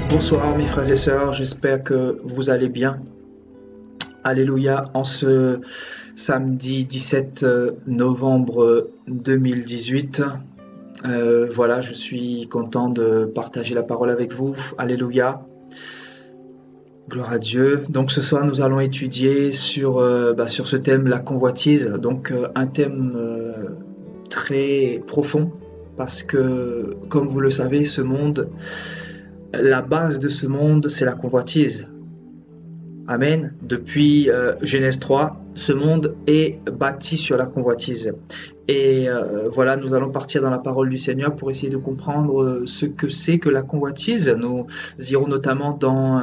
Bonsoir mes frères et sœurs, j'espère que vous allez bien. Alléluia, en ce samedi 17 novembre 2018, voilà, je suis content de partager la parole avec vous. Alléluia, gloire à Dieu. Donc ce soir, nous allons étudier sur ce thème, la convoitise. Donc un thème très profond parce que, comme vous le savez, ce monde, la base de ce monde, c'est la convoitise. Amen. Depuis Genèse 3, ce monde est bâti sur la convoitise. Et voilà, nous allons partir dans la parole du Seigneur pour essayer de comprendre ce que c'est que la convoitise. Nous irons notamment dans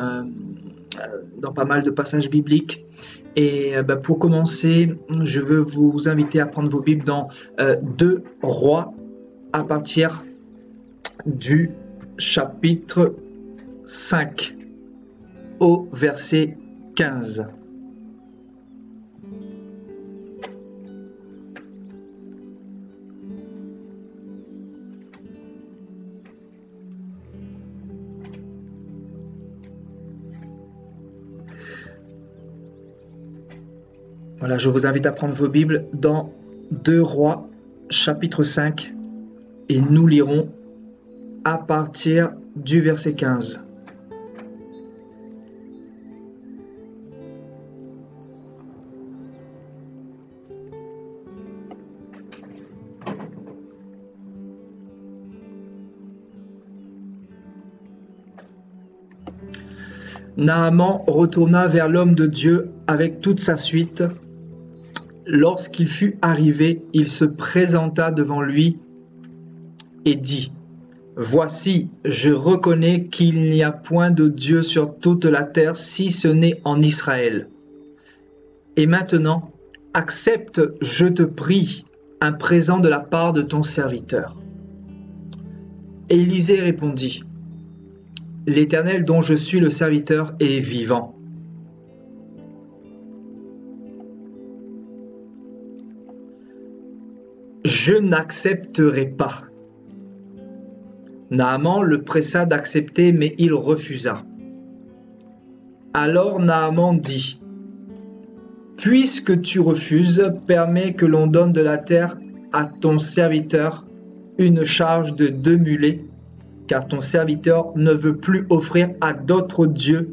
pas mal de passages bibliques. Et pour commencer, je veux vous inviter à prendre vos Bibles dans 2 Rois à partir du chapitre 5 au verset 15. Voilà, je vous invite à prendre vos Bibles dans 2 Rois, chapitre 5, et nous lirons à partir du verset 15. Naaman retourna vers l'homme de Dieu avec toute sa suite. Lorsqu'il fut arrivé, il se présenta devant lui et dit : « Voici, je reconnais qu'il n'y a point de Dieu sur toute la terre si ce n'est en Israël. Et maintenant, accepte, je te prie, un présent de la part de ton serviteur. » Élisée répondit : « L'Éternel dont je suis le serviteur est vivant. Je n'accepterai pas. » Naaman le pressa d'accepter, mais il refusa. Alors Naaman dit : « Puisque tu refuses, permets que l'on donne de la terre à ton serviteur une charge de 2 mulets, car ton serviteur ne veut plus offrir à d'autres dieux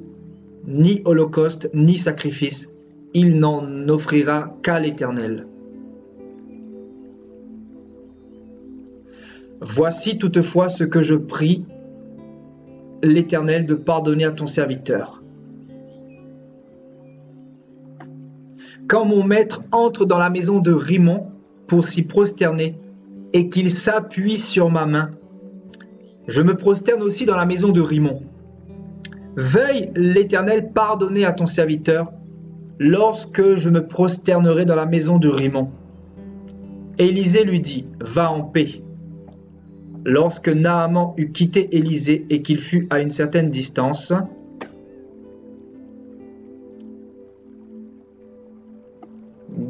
ni holocauste ni sacrifice. Il n'en offrira qu'à l'Éternel. Voici toutefois ce que je prie l'Éternel de pardonner à ton serviteur. Quand mon maître entre dans la maison de Rimon pour s'y prosterner et qu'il s'appuie sur ma main, je me prosterne aussi dans la maison de Rimon. Veuille l'Éternel pardonner à ton serviteur lorsque je me prosternerai dans la maison de Rimon. » Élisée lui dit : « Va en paix. » Lorsque Naaman eut quitté Élisée et qu'il fut à une certaine distance,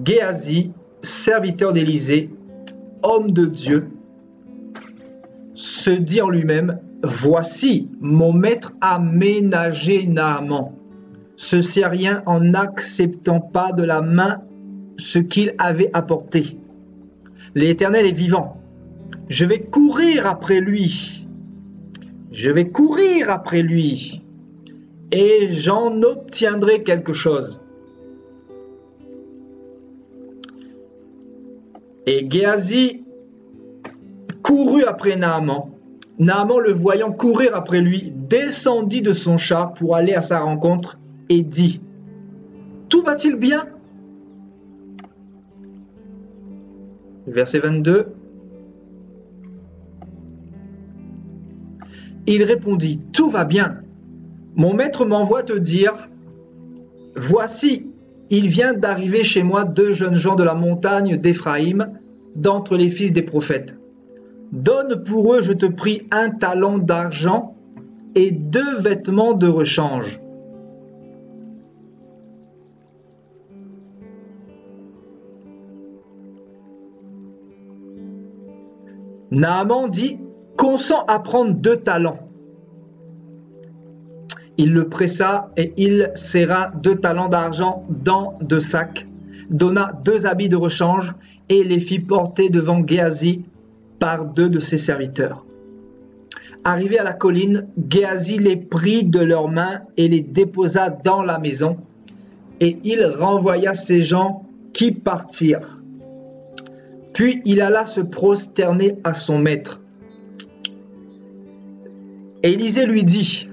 Géasi, serviteur d'Élisée, homme de Dieu, se dit en lui-même : « Voici, mon maître a ménagé Naaman, ce Syrien, en n'acceptant pas de la main ce qu'il avait apporté. L'Éternel est vivant. Je vais courir après lui. Je vais courir après lui. Et j'en obtiendrai quelque chose. » Et Géasi courut après Naaman. Naaman, le voyant courir après lui, descendit de son char pour aller à sa rencontre et dit : « Tout va-t-il bien ? » Verset 22. Il répondit : « Tout va bien. Mon maître m'envoie te dire : voici, il vient d'arriver chez moi 2 jeunes gens de la montagne d'Éphraïm, d'entre les fils des prophètes. Donne pour eux, je te prie, 1 talent d'argent et 2 vêtements de rechange. » Naaman dit : « Consens à prendre 2 talents. » Il le pressa et il serra 2 talents d'argent dans 2 sacs, donna 2 habits de rechange et les fit porter devant Géasi par 2 de ses serviteurs. Arrivé à la colline, Géasi les prit de leurs mains et les déposa dans la maison, et il renvoya ces gens qui partirent. Puis il alla se prosterner à son maître. Et Élisée lui dit,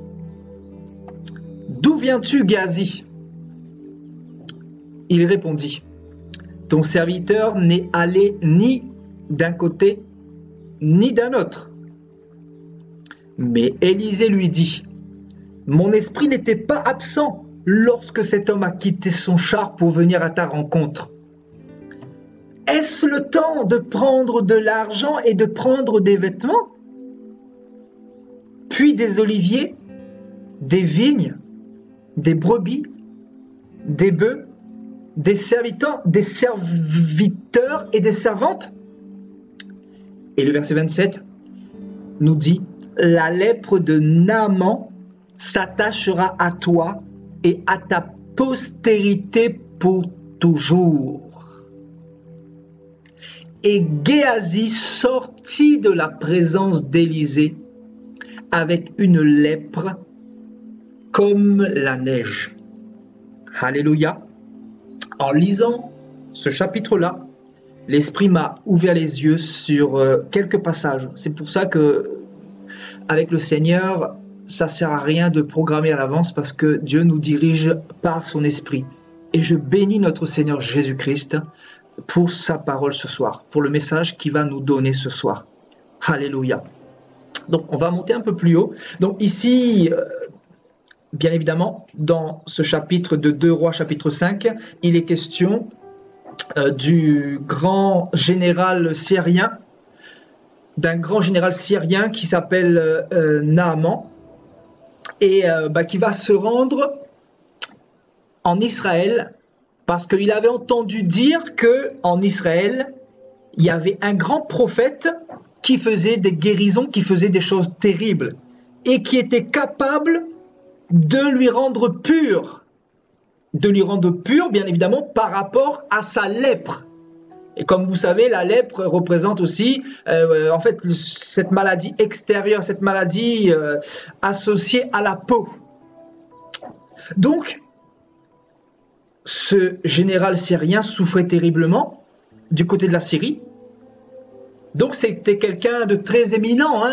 « D'où viens-tu, Géasi ?» Il répondit, « Ton serviteur n'est allé ni d'un côté ni d'un autre. » Mais Élisée lui dit, « Mon esprit n'était pas absent lorsque cet homme a quitté son char pour venir à ta rencontre. Est-ce le temps de prendre de l'argent et de prendre des vêtements, puis des oliviers, des vignes, des brebis, des bœufs, des serviteurs et des servantes ?» Et le verset 27 nous dit, « La lèpre de Naaman s'attachera à toi et à ta postérité pour toujours. » Et Géasi sortit de la présence d'Élisée avec une lèpre comme la neige. Alléluia. En lisant ce chapitre-là, l'Esprit m'a ouvert les yeux sur quelques passages. C'est pour ça que, avec le Seigneur, ça ne sert à rien de programmer à l'avance parce que Dieu nous dirige par son Esprit. Et je bénis notre Seigneur Jésus-Christ pour sa parole ce soir, pour le message qu'il va nous donner ce soir. Alléluia. Donc, on va monter un peu plus haut. Donc, ici, bien évidemment, dans ce chapitre de 2 Rois, chapitre 5, il est question du grand général syrien, d'un grand général syrien qui s'appelle Naaman, et qui va se rendre en Israël parce qu'il avait entendu dire qu'en Israël, il y avait un grand prophète qui faisait des guérisons, qui faisait des choses terribles et qui était capable de lui rendre pur, bien évidemment par rapport à sa lèpre. Et comme vous savez, la lèpre représente aussi en fait cette maladie extérieure, cette maladie associée à la peau. Donc, ce général syrien souffrait terriblement du côté de la Syrie. Donc c'était quelqu'un de très éminent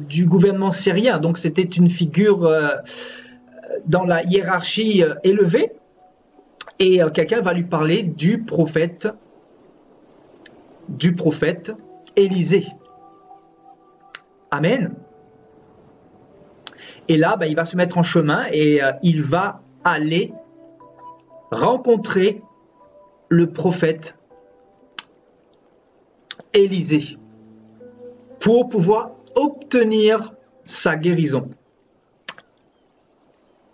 du gouvernement syrien. Donc c'était une figure dans la hiérarchie élevée. Et quelqu'un va lui parler du prophète Élisée. Amen. Et là, il va se mettre en chemin et il va aller rencontrer le prophète Élisée pour pouvoir obtenir sa guérison.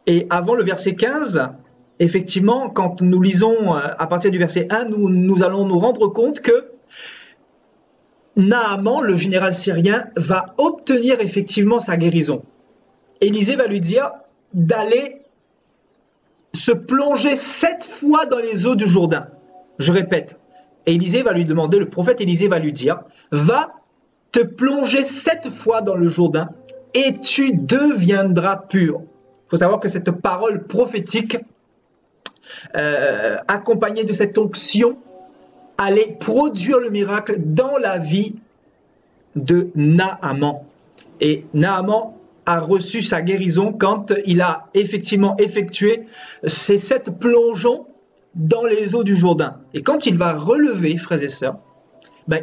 Et avant le verset 15, effectivement, quand nous lisons à partir du verset 1, nous allons nous rendre compte que Naaman, le général syrien, va obtenir effectivement sa guérison. Élisée va lui dire d'aller se plonger 7 fois dans les eaux du Jourdain. Je répète. Élisée va lui demander, le prophète Élisée va lui dire, va te plonger 7 fois dans le Jourdain et tu deviendras pur. Il faut savoir que cette parole prophétique, accompagnée de cette onction, allait produire le miracle dans la vie de Naaman. Et Naaman a reçu sa guérison quand il a effectivement effectué ces 7 plongeons dans les eaux du Jourdain. Et quand il va relever, frères et sœurs,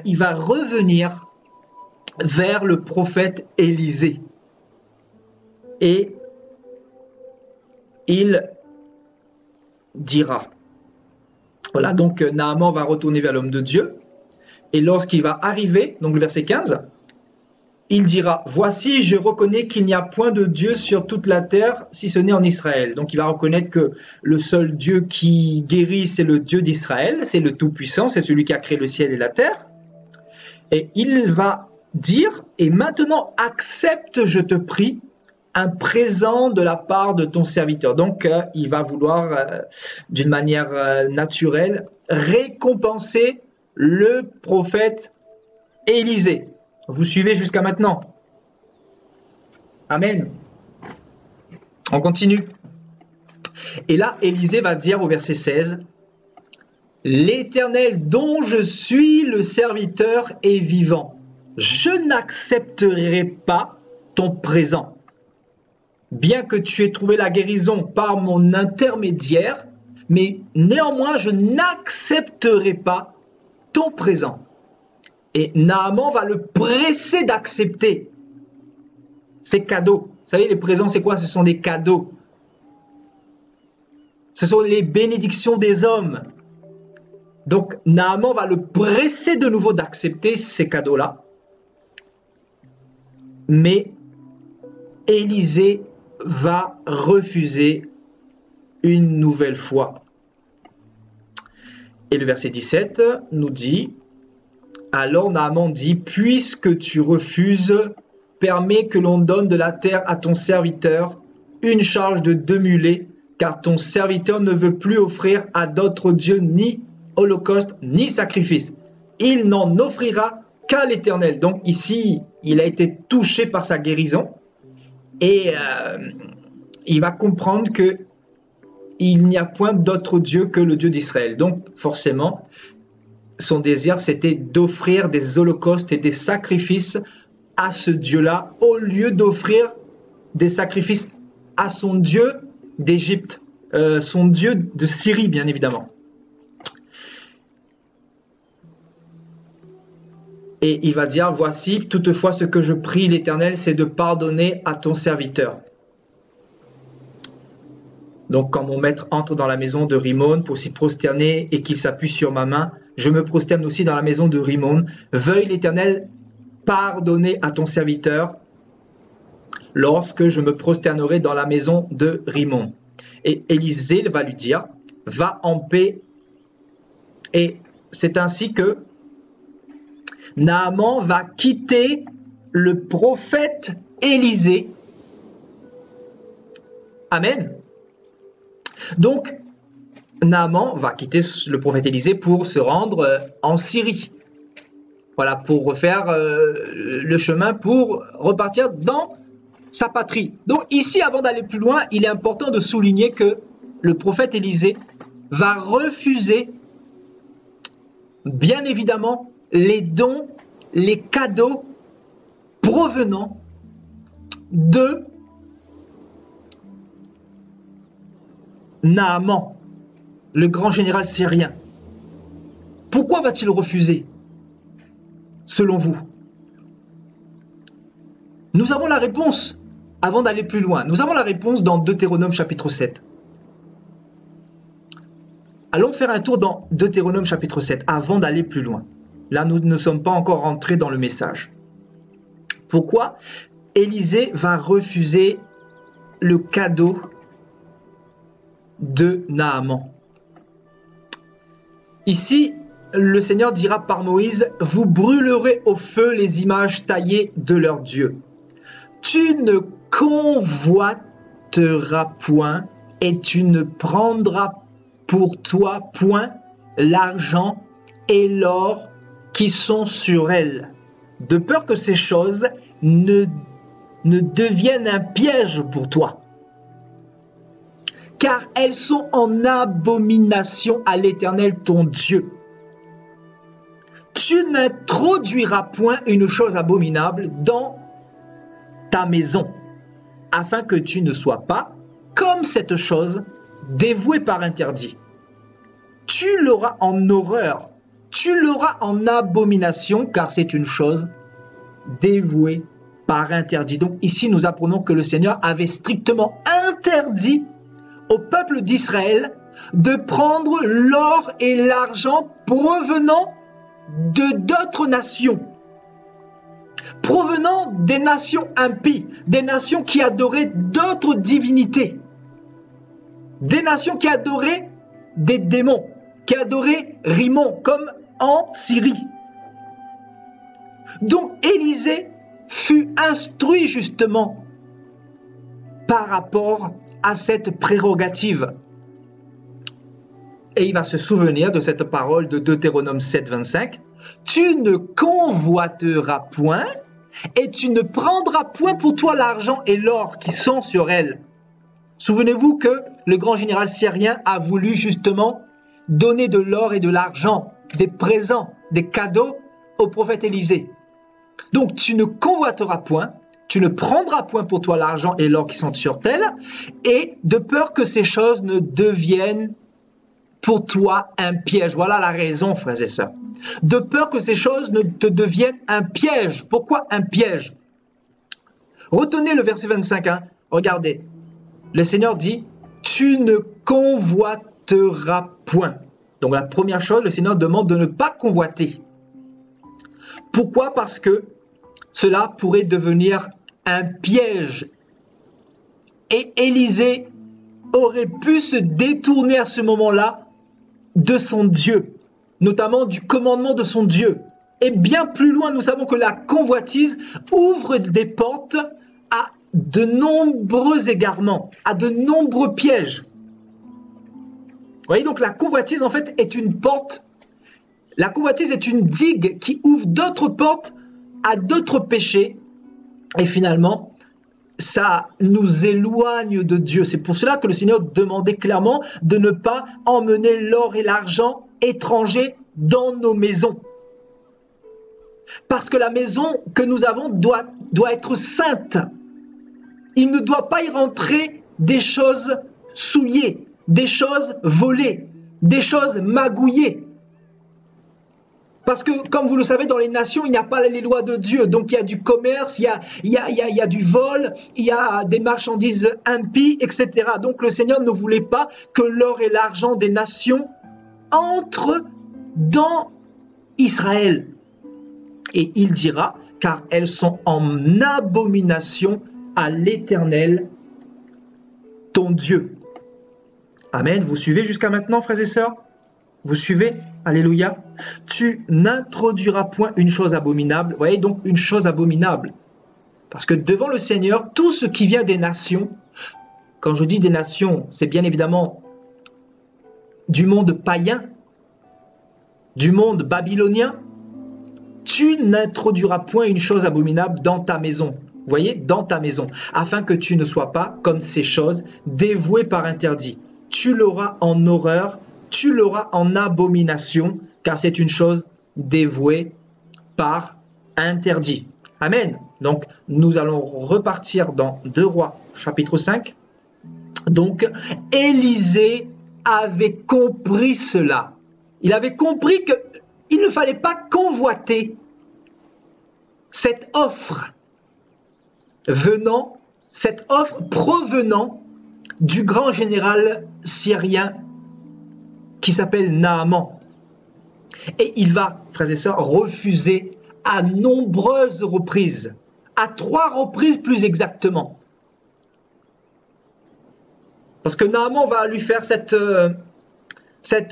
il va revenir vers le prophète Élisée. Et il dira, voilà, donc Naaman va retourner vers l'homme de Dieu, et lorsqu'il va arriver, donc le verset 15, il dira, « Voici, je reconnais qu'il n'y a point de Dieu sur toute la terre, si ce n'est en Israël. » Donc il va reconnaître que le seul Dieu qui guérit, c'est le Dieu d'Israël, c'est le Tout-Puissant, c'est celui qui a créé le ciel et la terre. Et il va dire, et maintenant accepte, je te prie, un présent de la part de ton serviteur. Donc, il va vouloir, d'une manière naturelle, récompenser le prophète Élisée. Vous suivez jusqu'à maintenant? Amen. On continue. Et là, Élisée va dire au verset 16, « L'Éternel dont je suis le serviteur est vivant. Je n'accepterai pas ton présent. Bien que tu aies trouvé la guérison par mon intermédiaire, mais néanmoins, je n'accepterai pas ton présent. » Et Naaman va le presser d'accepter ces cadeaux. Vous savez, les présents, c'est quoi? Ce sont des cadeaux. Ce sont les bénédictions des hommes. Donc, Naaman va le presser de nouveau d'accepter ces cadeaux-là. Mais Élisée va refuser une nouvelle fois. Et le verset 17 nous dit, « Alors Naaman dit, puisque tu refuses, permets que l'on donne de la terre à ton serviteur, une charge de 2 mulets, car ton serviteur ne veut plus offrir à d'autres dieux ni holocauste ni sacrifice. Il n'en offrira qu'à l'Éternel. » Donc ici, il a été touché par sa guérison et il va comprendre que il n'y a point d'autre Dieu que le Dieu d'Israël. Donc forcément, son désir, c'était d'offrir des holocaustes et des sacrifices à ce Dieu-là, au lieu d'offrir des sacrifices à son Dieu d'Égypte, son Dieu de Syrie, bien évidemment. Et il va dire, « Voici, toutefois, ce que je prie l'Éternel, c'est de pardonner à ton serviteur. » Donc, quand mon maître entre dans la maison de Rimon pour s'y prosterner et qu'il s'appuie sur ma main, je me prosterne aussi dans la maison de Rimon. Veuille l'Éternel pardonner à ton serviteur lorsque je me prosternerai dans la maison de Rimon. Et Élisée va lui dire, « Va en paix. » Et c'est ainsi que Naaman va quitter le prophète Élisée. Amen. Donc, Naaman va quitter le prophète Élisée pour se rendre en Syrie. Voilà, pour refaire le chemin pour repartir dans sa patrie. Donc ici, avant d'aller plus loin, il est important de souligner que le prophète Élisée va refuser, bien évidemment, les dons, les cadeaux provenant de Naaman, le grand général syrien. Pourquoi va-t-il refuser, selon vous? Nous avons la réponse, avant d'aller plus loin. Nous avons la réponse dans Deutéronome chapitre 7. Allons faire un tour dans Deutéronome chapitre 7, avant d'aller plus loin. Là, nous ne sommes pas encore rentrés dans le message. Pourquoi Élisée va refuser le cadeau de Naaman? Ici, le Seigneur dira par Moïse, « Vous brûlerez au feu les images taillées de leurs dieux. Tu ne convoiteras point et tu ne prendras pour toi point l'argent et l'or qui sont sur elles, de peur que ces choses ne deviennent un piège pour toi. Car elles sont en abomination à l'Éternel ton Dieu. Tu n'introduiras point une chose abominable dans ta maison, afin que tu ne sois pas, comme cette chose, dévouée par interdit. Tu l'auras en horreur, tu l'auras en abomination, car c'est une chose dévouée par interdit. » Donc ici, nous apprenons que le Seigneur avait strictement interdit au peuple d'Israël de prendre l'or et l'argent provenant de d'autres nations, provenant des nations impies, des nations qui adoraient d'autres divinités, des nations qui adoraient des démons, qui adoraient Rimon, comme en Syrie. Donc Élisée fut instruit justement par rapport à cette prérogative. Et il va se souvenir de cette parole de Deutéronome 7, 25. « Tu ne convoiteras point et tu ne prendras point pour toi l'argent et l'or qui sont sur elle. » Souvenez-vous que le grand général syrien a voulu justement donner de l'or et de l'argent, des présents, des cadeaux au prophète Élisée. Donc tu ne convoiteras point, tu ne prendras point pour toi l'argent et l'or qui sont sur elle, et de peur que ces choses ne deviennent pour toi un piège. Voilà la raison, frères et sœurs. De peur que ces choses ne te deviennent un piège. Pourquoi un piège? Retenez le verset 25. Regardez. Le Seigneur dit, tu ne convoiteras point. Donc la première chose, le Seigneur demande de ne pas convoiter. Pourquoi? Parce que cela pourrait devenir un piège. Et Élisée aurait pu se détourner à ce moment-là de son Dieu, notamment du commandement de son Dieu. Et bien plus loin, nous savons que la convoitise ouvre des portes à de nombreux égarements, à de nombreux pièges. Vous voyez, donc la convoitise, en fait, est une porte. La convoitise est une digue qui ouvre d'autres portes à d'autres péchés. Et finalement, ça nous éloigne de Dieu. C'est pour cela que le Seigneur demandait clairement de ne pas emmener l'or et l'argent étrangers dans nos maisons. Parce que la maison que nous avons doit être sainte. Il ne doit pas y rentrer des choses souillées, des choses volées, des choses magouillées. Parce que, comme vous le savez, dans les nations, il n'y a pas les lois de Dieu. Donc, il y a du commerce, il y a du vol, il y a des marchandises impies, etc. Donc, le Seigneur ne voulait pas que l'or et l'argent des nations entrent dans Israël. Et il dira, car elles sont en abomination à l'Éternel, ton Dieu. Amen. Vous suivez jusqu'à maintenant, frères et sœurs? Vous suivez? Alléluia. Tu n'introduiras point une chose abominable. Vous voyez, donc une chose abominable. Parce que devant le Seigneur, tout ce qui vient des nations, quand je dis des nations, c'est bien évidemment du monde païen, du monde babylonien. Tu n'introduiras point une chose abominable dans ta maison. Vous voyez, dans ta maison, afin que tu ne sois pas, comme ces choses, dévouées par interdit. Tu l'auras en horreur, tu l'auras en abomination, car c'est une chose dévouée par interdit. Amen. Donc, nous allons repartir dans 2 Rois, chapitre 5. Donc, Élisée avait compris cela. Il avait compris qu'il ne fallait pas convoiter cette offre provenant du grand général syrien qui s'appelle Naaman. Et il va, frères et sœurs, refuser à nombreuses reprises, à 3 reprises plus exactement. Parce que Naaman va lui faire cette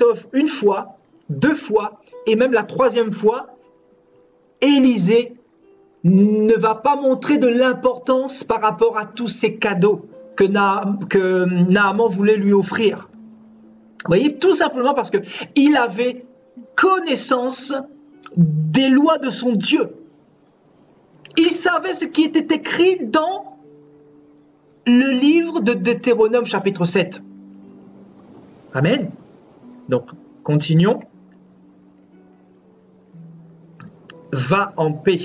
offre 1 fois, 2 fois, et même la 3e fois, Élisée ne va pas montrer de l'importance par rapport à tous ces cadeaux que Naaman voulait lui offrir. Vous voyez, tout simplement parce qu'il avait connaissance des lois de son Dieu. Il savait ce qui était écrit dans le livre de Deutéronome chapitre 7. Amen. Donc, continuons. Va en paix.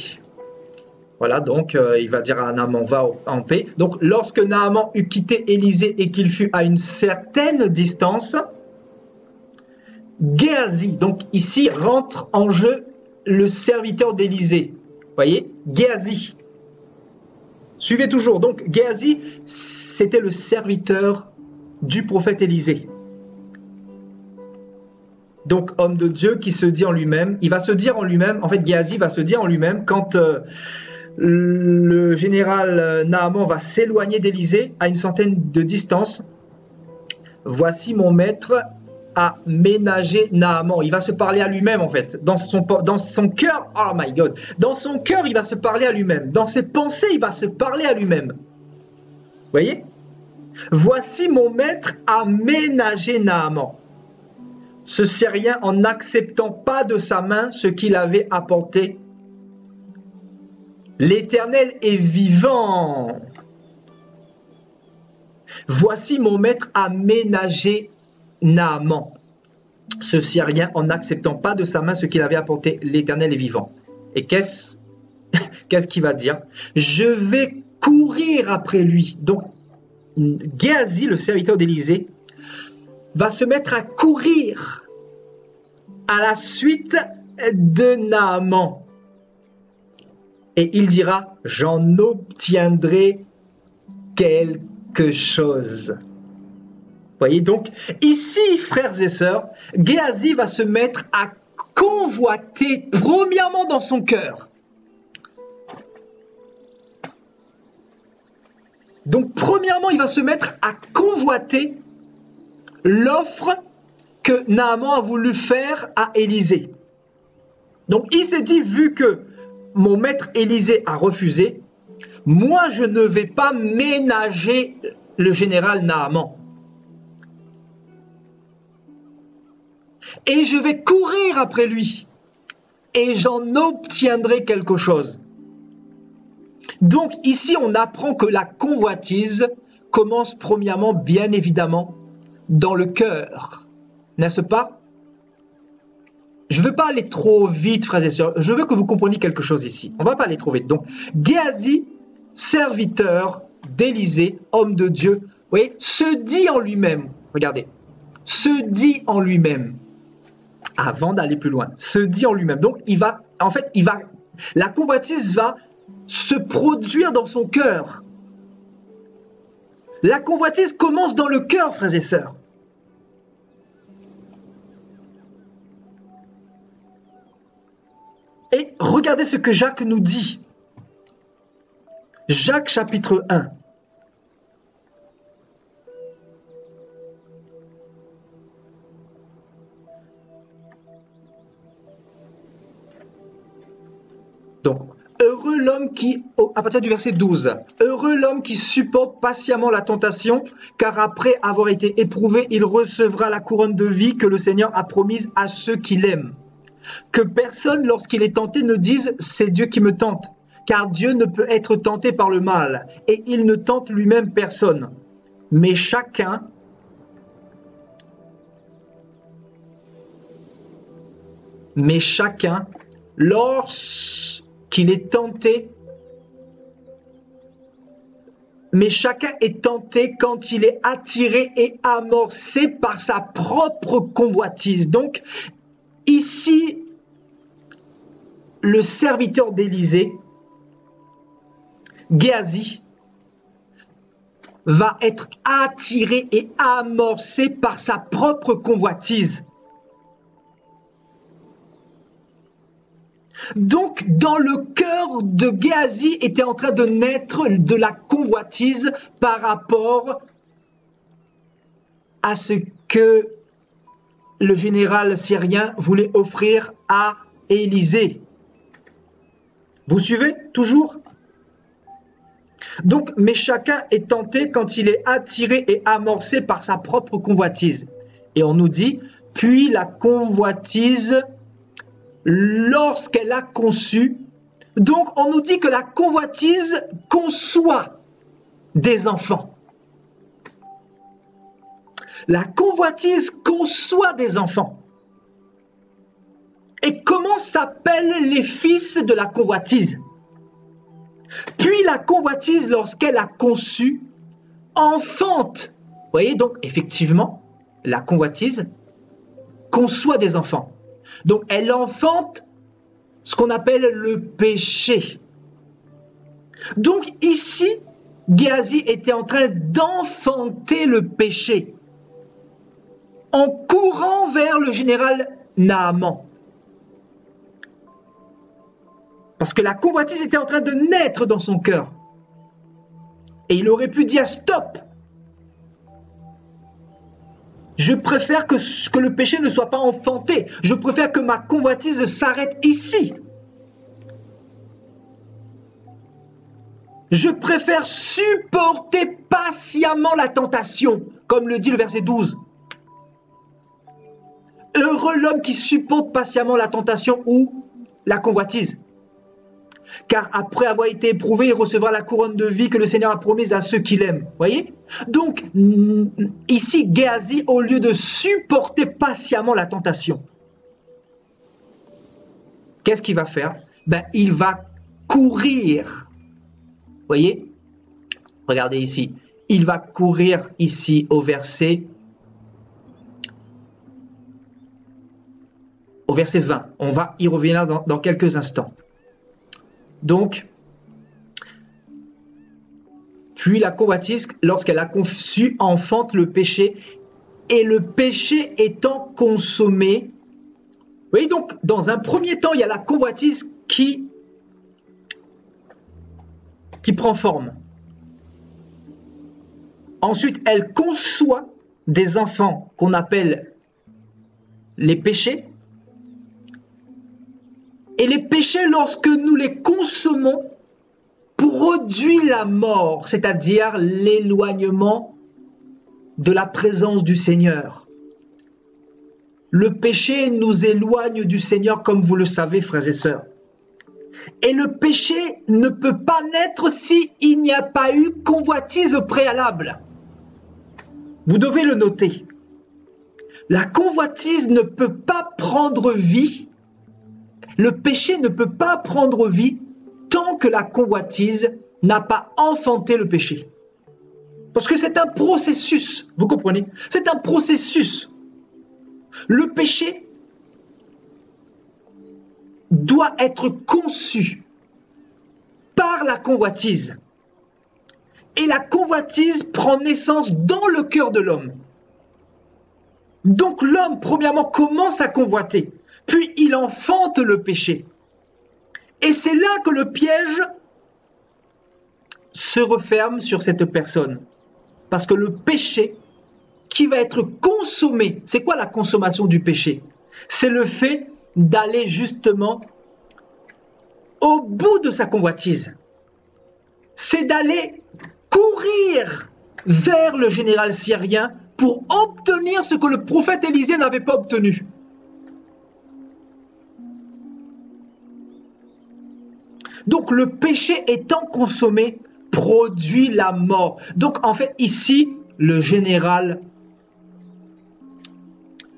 Voilà, donc il va dire à Naaman, va en paix. Donc, lorsque Naaman eut quitté Élisée et qu'il fut à une certaine distance, Géasi, donc ici rentre en jeu le serviteur d'Élisée. Vous voyez, Géasi. Suivez toujours. Donc, Géasi, c'était le serviteur du prophète Élisée. Donc, homme de Dieu qui se dit en lui-même, il va se dire en lui-même, en fait, Géasi va se dire en lui-même, quand le général Naaman va s'éloigner d'Élisée à une centaine de distance, voici mon maître à ménager Naaman. Il va se parler à lui-même en fait. Dans son cœur, oh my God, dans son cœur, il va se parler à lui-même. Dans ses pensées, il va se parler à lui-même. Vous voyez? Voici mon maître a ménagé Naaman, ce Syrien, en n'acceptant pas de sa main ce qu'il avait apporté. L'Éternel est vivant. Voici mon maître a ménagé Naaman, ce Syrien, en n'acceptant pas de sa main ce qu'il avait apporté. L'Éternel est vivant. Et qu'est-ce qu'il va dire? Je vais courir après lui. Donc, Géasi, le serviteur d'Élisée, va se mettre à courir à la suite de Naaman. Et il dira, j'en obtiendrai quelque chose. Vous voyez, donc, ici, frères et sœurs, Géasi va se mettre à convoiter, premièrement dans son cœur. Donc, premièrement, il va se mettre à convoiter l'offre que Naaman a voulu faire à Élisée. Donc, il s'est dit, vu que mon maître Élisée a refusé, moi, je ne vais pas ménager le général Naaman. Et je vais courir après lui. Et j'en obtiendrai quelque chose. Donc ici, on apprend que la convoitise commence premièrement, bien évidemment, dans le cœur. N'est-ce pas? Je ne veux pas aller trop vite, frères et sœurs. Je veux que vous compreniez quelque chose ici. On ne va pas aller trop vite. Donc, Géasi, serviteur d'Élisée, homme de Dieu, vous voyez, se dit en lui-même, regardez, se dit en lui-même, avant d'aller plus loin, se dit en lui-même. Donc, la convoitise va se produire dans son cœur. La convoitise commence dans le cœur, frères et sœurs. Et regardez ce que Jacques nous dit. Jacques chapitre 1. Donc, heureux l'homme qui, à partir du verset 12, heureux l'homme qui supporte patiemment la tentation, car après avoir été éprouvé, il recevra la couronne de vie que le Seigneur a promise à ceux qui l'aiment. Que personne, lorsqu'il est tenté, ne dise « c'est Dieu qui me tente », car Dieu ne peut être tenté par le mal, et il ne tente lui-même personne. Mais chacun lorsqu'il est tenté, mais chacun est tenté quand il est attiré et amorcé par sa propre convoitise. Donc, ici, le serviteur d'Élisée, Géasi, va être attiré et amorcé par sa propre convoitise. Donc, dans le cœur de Géasi était en train de naître de la convoitise par rapport à ce que le général syrien voulait offrir à Élisée. Vous suivez toujours? Donc, mais chacun est tenté quand il est attiré et amorcé par sa propre convoitise. Et on nous dit, puis la convoitise, lorsqu'elle a conçu, donc on nous dit que la convoitise conçoit des enfants. La convoitise conçoit des enfants. Et comment s'appellent les fils de la convoitise? Puis la convoitise, lorsqu'elle a conçu, enfante. Vous voyez, donc effectivement, la convoitise conçoit des enfants. Donc elle enfante ce qu'on appelle le péché. Donc ici, Géasi était en train d'enfanter le péché en courant vers le général Naaman. Parce que la convoitise était en train de naître dans son cœur. Et il aurait pu dire stop. Je préfère que le péché ne soit pas enfanté. Je préfère que ma convoitise s'arrête ici. Je préfère supporter patiemment la tentation, comme le dit le verset 12. Heureux l'homme qui supporte patiemment la tentation ou la convoitise. Car après avoir été éprouvé, il recevra la couronne de vie que le Seigneur a promise à ceux qui l'aiment. Voyez? Donc, ici, Géasi, au lieu de supporter patiemment la tentation, qu'est-ce qu'il va faire? Il va courir. Voyez? Regardez ici. Il va courir ici au verset 20. On va y revenir dans quelques instants. Donc, puis la convoitise, lorsqu'elle a conçu, enfante le péché, et le péché étant consommé. Vous voyez, donc, dans un premier temps, il y a la convoitise qui prend forme. Ensuite, elle conçoit des enfants qu'on appelle les péchés. Et les péchés, lorsque nous les consommons, produisent la mort, c'est-à-dire l'éloignement de la présence du Seigneur. Le péché nous éloigne du Seigneur, comme vous le savez, frères et sœurs. Et le péché ne peut pas naître s'il n'y a pas eu convoitise préalable. Vous devez le noter. La convoitise ne peut pas prendre vie. Le péché ne peut pas prendre vie tant que la convoitise n'a pas enfanté le péché. Parce que c'est un processus, vous comprenez? C'est un processus. Le péché doit être conçu par la convoitise. Et la convoitise prend naissance dans le cœur de l'homme. Donc l'homme, premièrement, commence à convoiter. Puis il enfante le péché. Et c'est là que le piège se referme sur cette personne. Parce que le péché qui va être consommé, c'est quoi la consommation du péché? C'est le fait d'aller justement au bout de sa convoitise. C'est d'aller courir vers le général syrien pour obtenir ce que le prophète Élisée n'avait pas obtenu. Donc le péché étant consommé produit la mort. Donc en fait ici, le général,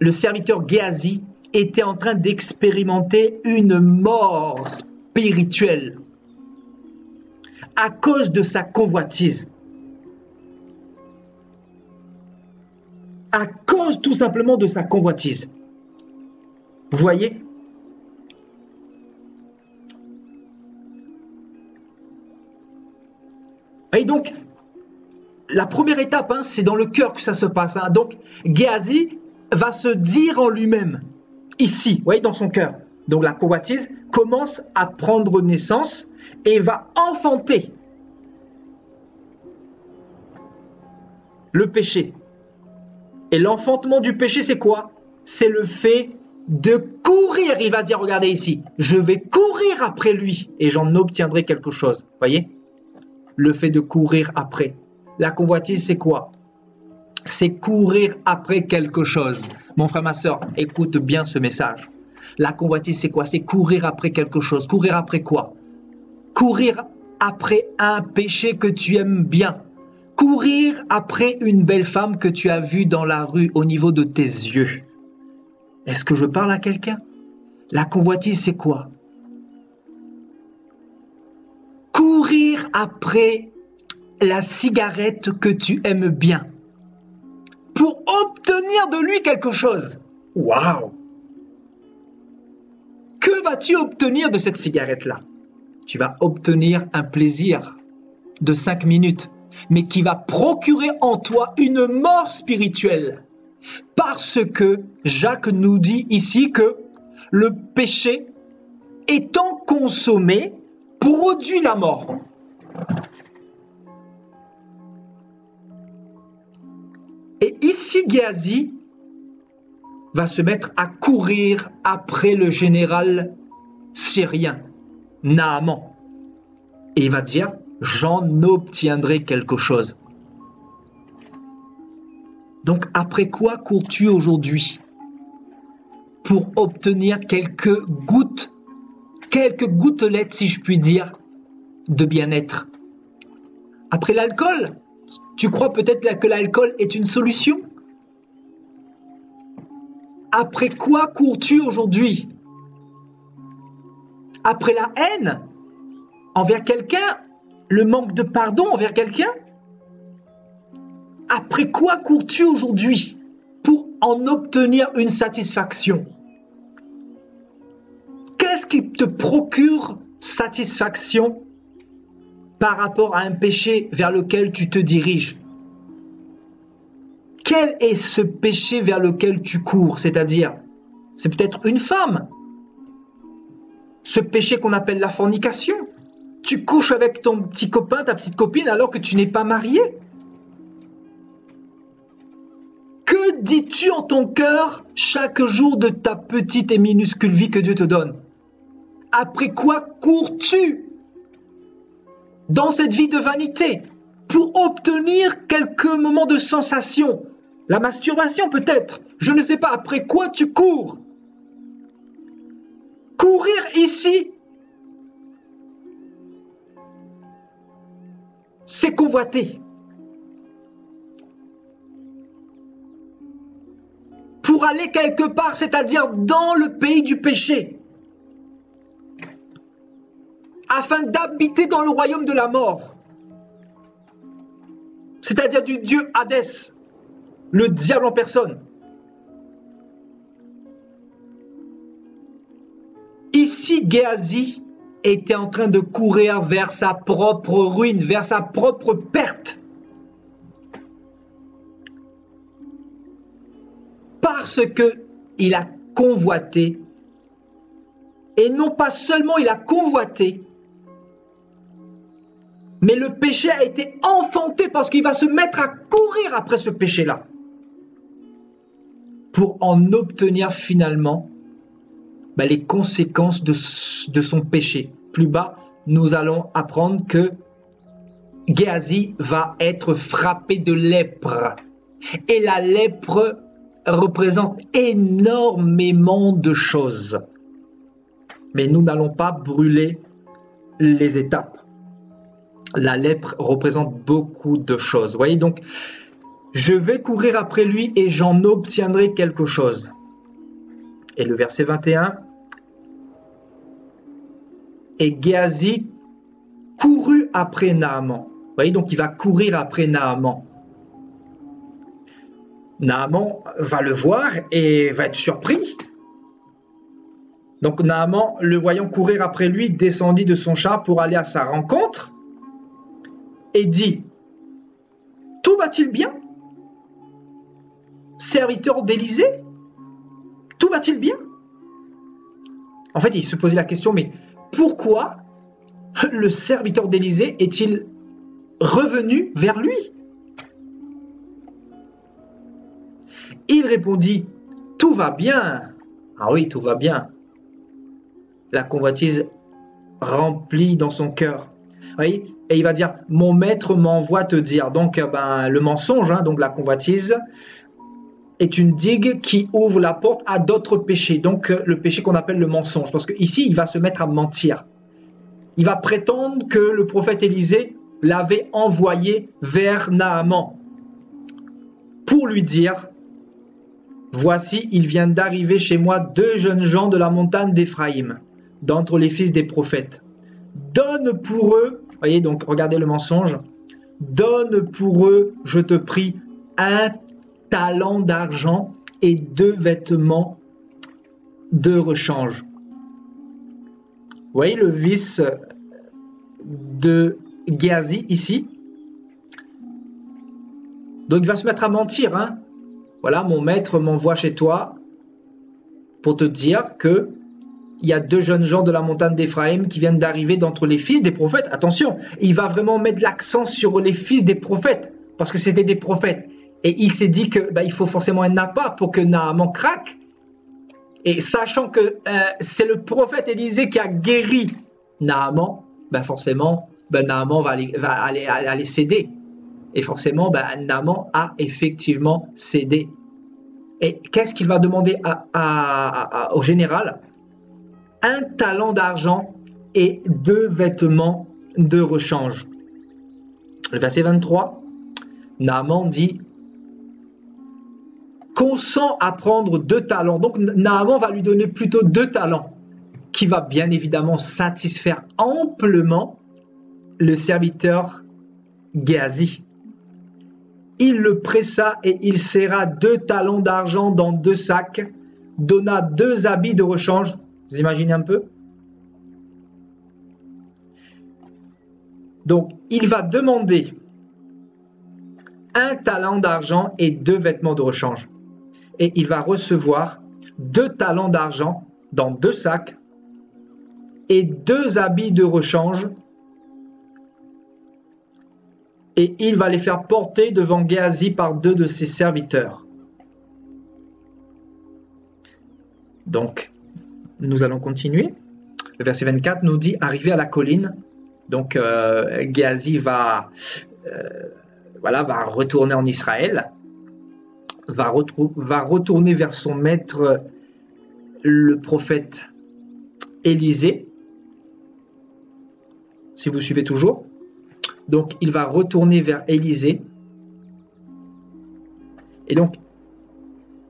le serviteur Géasi était en train d'expérimenter une mort spirituelle à cause de sa convoitise. À cause tout simplement de sa convoitise. Vous voyez ? Et donc, la première étape, c'est dans le cœur que ça se passe. Donc, Géasi va se dire en lui-même, ici, vous voyez, dans son cœur. Donc, la convoitise commence à prendre naissance et va enfanter le péché. Et l'enfantement du péché, c'est quoi? C'est le fait de courir. Il va dire, regardez ici, je vais courir après lui et j'en obtiendrai quelque chose. Vous voyez? Le fait de courir après. La convoitise, c'est quoi? C'est courir après quelque chose. Mon frère, ma soeur, écoute bien ce message. La convoitise, c'est quoi? C'est courir après quelque chose. Courir après quoi? Courir après un péché que tu aimes bien. Courir après une belle femme que tu as vue dans la rue au niveau de tes yeux. Est-ce que je parle à quelqu'un? La convoitise, c'est quoi? Courir après la cigarette que tu aimes bien pour obtenir de lui quelque chose. Waouh! Que vas-tu obtenir de cette cigarette-là? Tu vas obtenir un plaisir de 5 minutes, mais qui va procurer en toi une mort spirituelle. Parce que Jacques nous dit ici que le péché étant consommé produit la mort. Et ici, Géasi va se mettre à courir après le général syrien, Naaman. Et il va dire, j'en obtiendrai quelque chose. Donc après quoi cours-tu aujourd'hui? Pour obtenir quelques gouttelettes, si je puis dire, de bien-être. Après l'alcool, tu crois peut-être que l'alcool est une solution? Après quoi cours-tu aujourd'hui? Après la haine envers quelqu'un? Le manque de pardon envers quelqu'un? Après quoi cours-tu aujourd'hui pour en obtenir une satisfaction? Qu'est-ce qui te procure satisfaction par rapport à un péché vers lequel tu te diriges? Quel est ce péché vers lequel tu cours? C'est-à-dire, c'est peut-être une femme. Ce péché qu'on appelle la fornication. Tu couches avec ton petit copain, ta petite copine, alors que tu n'es pas marié. Que dis-tu en ton cœur chaque jour de ta petite et minuscule vie que Dieu te donne? Après quoi cours-tu dans cette vie de vanité pour obtenir quelques moments de sensation? La masturbation peut-être, je ne sais pas. Après quoi tu cours? Courir ici, c'est convoiter. Pour aller quelque part, c'est-à-dire dans le pays du péché, afin d'habiter dans le royaume de la mort, c'est-à-dire du dieu Hadès, le diable en personne. Ici, Géasi était en train de courir vers sa propre ruine, vers sa propre perte. Parce qu'il a convoité, et non pas seulement il a convoité, mais le péché a été enfanté parce qu'il va se mettre à courir après ce péché-là pour en obtenir finalement les conséquences de son péché. Plus bas, nous allons apprendre que Géasi va être frappé de lèpre. Et la lèpre représente énormément de choses. Mais nous n'allons pas brûler les étapes. La lèpre représente beaucoup de choses. Vous voyez, donc, je vais courir après lui et j'en obtiendrai quelque chose. Et le verset 21, et Géasi courut après Naaman. Vous voyez, donc il va courir après Naaman. Naaman va le voir et va être surpris. Donc Naaman, le voyant courir après lui, descendit de son char pour aller à sa rencontre et dit, « Tout va-t-il bien, serviteur d'Élisée? Tout va-t-il bien ?» En fait, il se posait la question, mais pourquoi le serviteur d'Élisée est-il revenu vers lui? Il répondit, « Tout va bien. » Ah oui, tout va bien. La convoitise remplie dans son cœur. Vous voyez? Et il va dire, « Mon maître m'envoie te dire. » Donc, le mensonge, donc la convoitise, est une digue qui ouvre la porte à d'autres péchés. Donc, le péché qu'on appelle le mensonge. Parce qu'ici, il va se mettre à mentir. Il va prétendre que le prophète Élisée l'avait envoyé vers Naaman pour lui dire, « Voici, il vient d'arriver chez moi 2 jeunes gens de la montagne d'Éphraïm, d'entre les fils des prophètes. Donne pour eux, voyez donc, regardez le mensonge, donne pour eux, je te prie, 1 talent d'argent et 2 vêtements de rechange. » Vous voyez le vice de Géasi ici. Donc il va se mettre à mentir. Voilà, mon maître m'envoie chez toi pour te dire que il y a 2 jeunes gens de la montagne d'Éphraïm qui viennent d'arriver d'entre les fils des prophètes. Attention, il va vraiment mettre l'accent sur les fils des prophètes, parce que c'était des prophètes. Et il s'est dit que il faut forcément un appât pour que Naaman craque Et sachant que c'est le prophète Élisée qui a guéri Naaman, ben forcément, ben Naaman va aller céder. Et forcément, ben Naaman a effectivement cédé. Et qu'est-ce qu'il va demander au général? Un talent d'argent et 2 vêtements de rechange. Le verset 23, Naaman dit « Consent à prendre 2 talents ». Donc Naaman va lui donner plutôt 2 talents, qui va bien évidemment satisfaire amplement le serviteur Géasi. Il le pressa et il serra 2 talents d'argent dans 2 sacs, donna 2 habits de rechange. Vous imaginez un peu? Donc, il va demander 1 talent d'argent et 2 vêtements de rechange. Et il va recevoir 2 talents d'argent dans 2 sacs et 2 habits de rechange. Et il va les faire porter devant Géasi par 2 de ses serviteurs. Donc, nous allons continuer. Le verset 24 nous dit, arrivé à la colline, donc Géasi va retourner en Israël, va retourner vers son maître, le prophète Élisée, si vous suivez toujours. Donc, il va retourner vers Élisée. Et donc,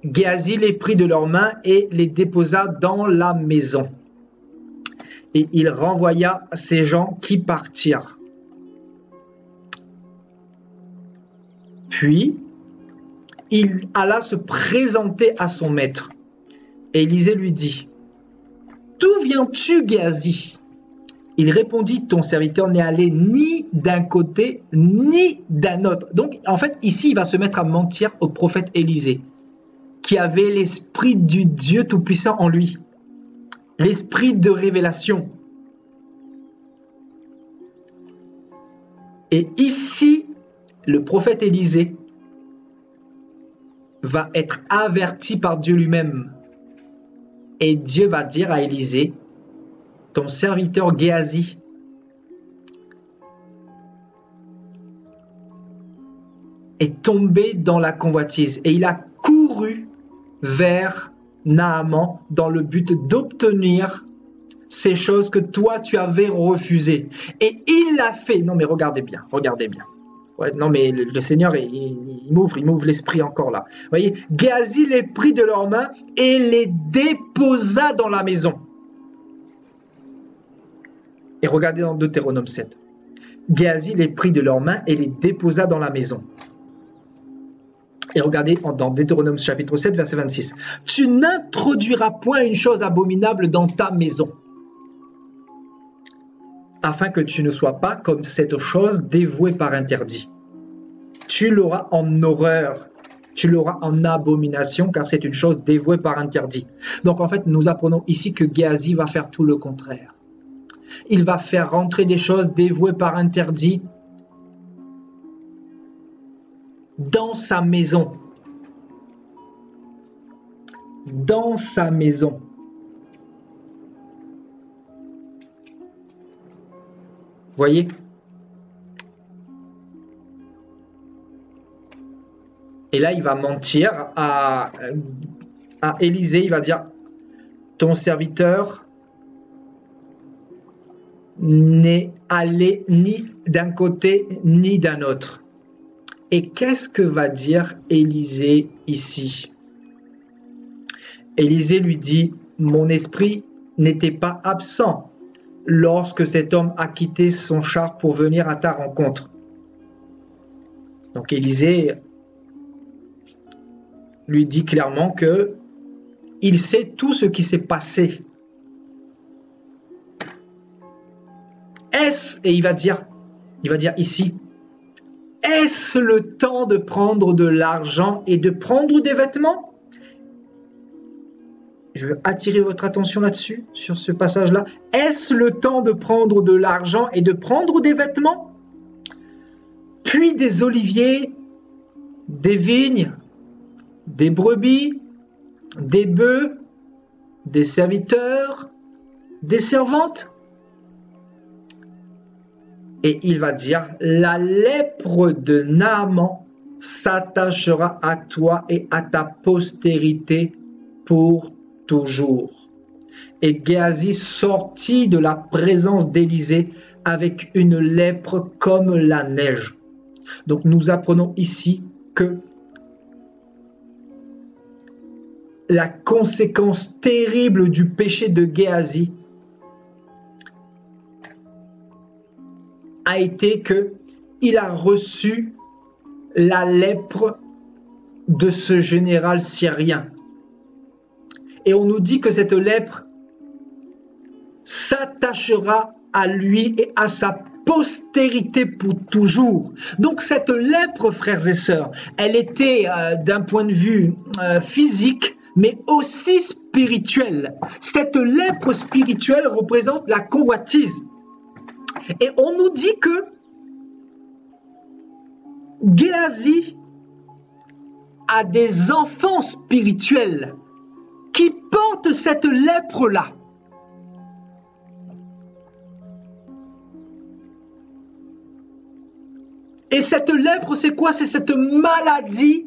Géasi les prit de leurs mains et les déposa dans la maison. Et il renvoya ces gens qui partirent. Puis, il alla se présenter à son maître. Élisée lui dit, « D'où viens-tu, Géasi ?» Il répondit, « Ton serviteur n'est allé ni d'un côté ni d'un autre. » Donc, en fait, ici, il va se mettre à mentir au prophète Élisée, qui avait l'esprit du Dieu Tout-Puissant en lui, l'esprit de révélation. Et ici, le prophète Élisée va être averti par Dieu lui-même. Et Dieu va dire à Élisée, ton serviteur Géasi est tombé dans la convoitise et il a couru vers Naaman dans le but d'obtenir ces choses que toi tu avais refusées. Et il l'a fait. Non mais regardez bien, regardez bien. Ouais, non mais le Seigneur, il m'ouvre l'esprit encore là. Vous voyez, Géasi les prit de leurs mains et les déposa dans la maison. Et regardez dans Deutéronome 7. Géasi les prit de leurs mains et les déposa dans la maison. Et regardez dans Deutéronome chapitre 7, verset 26. Tu n'introduiras point une chose abominable dans ta maison, afin que tu ne sois pas comme cette chose dévouée par interdit. Tu l'auras en horreur, tu l'auras en abomination, car c'est une chose dévouée par interdit. Donc en fait, nous apprenons ici que Géasi va faire tout le contraire. Il va faire rentrer des choses dévouées par interdit dans sa maison. Dans sa maison. Voyez? Et là, il va mentir à Élisée. Il va dire, ton serviteur n'est allé ni d'un côté ni d'un autre. Et qu'est-ce que va dire Élisée ici? Élisée lui dit, mon esprit n'était pas absent lorsque cet homme a quitté son char pour venir à ta rencontre. Donc Élisée lui dit clairement que il sait tout ce qui s'est passé. Et il va dire ici, est-ce le temps de prendre de l'argent et de prendre des vêtements? Je veux attirer votre attention là-dessus, sur ce passage-là. Est-ce le temps de prendre de l'argent et de prendre des vêtements? Puis des oliviers, des vignes, des brebis, des bœufs, des serviteurs, des servantes. Et il va dire, la lèpre de Naaman s'attachera à toi et à ta postérité pour toujours. Et Géasi sortit de la présence d'Élisée avec une lèpre comme la neige. Donc nous apprenons ici que la conséquence terrible du péché de Géasi a été qu'il a reçu la lèpre de ce général syrien. Et on nous dit que cette lèpre s'attachera à lui et à sa postérité pour toujours. Donc cette lèpre, frères et sœurs, elle était d'un point de vue physique, mais aussi spirituelle. Cette lèpre spirituelle représente la convoitise. Et on nous dit que Géasi a des enfants spirituels qui portent cette lèpre-là. Et cette lèpre, c'est quoi? C'est cette maladie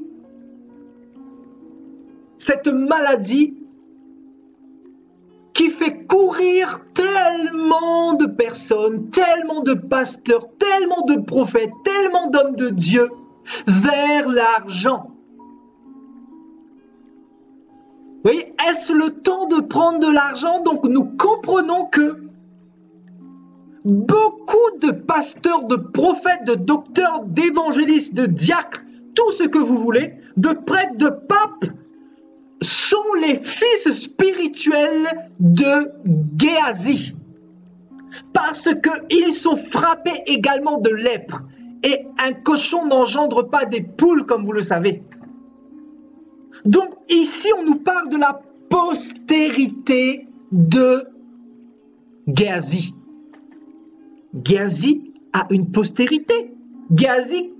qui fait courir tellement de personnes, tellement de pasteurs, tellement de prophètes, tellement d'hommes de Dieu vers l'argent. Vous voyez, est-ce le temps de prendre de l'argent? Donc nous comprenons que beaucoup de pasteurs, de prophètes, de docteurs, d'évangélistes, de diacres, tout ce que vous voulez, de prêtres, de papes, sont les fils spirituels de Géasi. Parce qu'ils sont frappés également de lèpre. Et un cochon n'engendre pas des poules, comme vous le savez. Donc ici, on nous parle de la postérité de Géasi. Géasi a une postérité. Géasi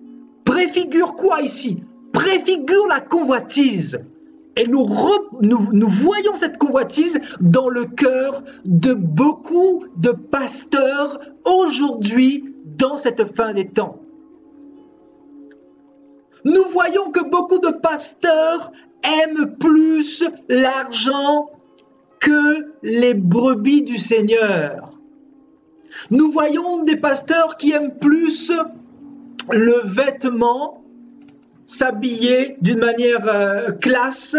préfigure quoi ici? Préfigure la convoitise. Et nous voyons cette convoitise dans le cœur de beaucoup de pasteurs aujourd'hui dans cette fin des temps. Nous voyons que beaucoup de pasteurs aiment plus l'argent que les brebis du Seigneur. Nous voyons des pasteurs qui aiment plus le vêtement, s'habiller d'une manière classe,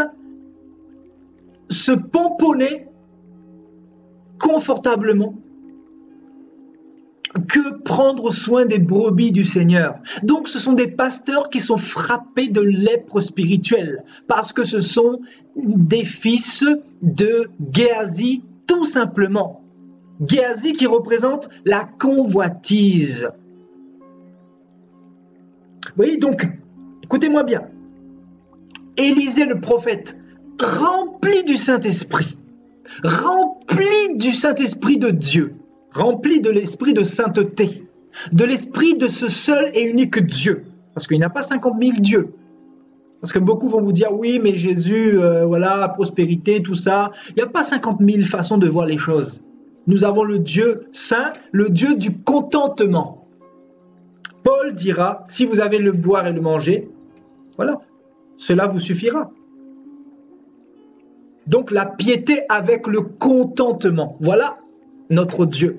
se pomponner confortablement, que prendre soin des brebis du Seigneur. Donc ce sont des pasteurs qui sont frappés de lèpre spirituelle, parce que ce sont des fils de Géasi, tout simplement. Géasi qui représente la convoitise. Vous voyez, donc, écoutez-moi bien. Élisée le prophète, rempli du Saint-Esprit de Dieu, rempli de l'esprit de sainteté, de l'esprit de ce seul et unique Dieu, parce qu'il n'y a pas 50 000 dieux. Parce que beaucoup vont vous dire, oui, mais Jésus, voilà, prospérité, tout ça. Il n'y a pas 50 000 façons de voir les choses. Nous avons le Dieu saint, le Dieu du contentement. Paul dira, si vous avez le boire et le manger, voilà, cela vous suffira. Donc la piété avec le contentement, voilà notre Dieu.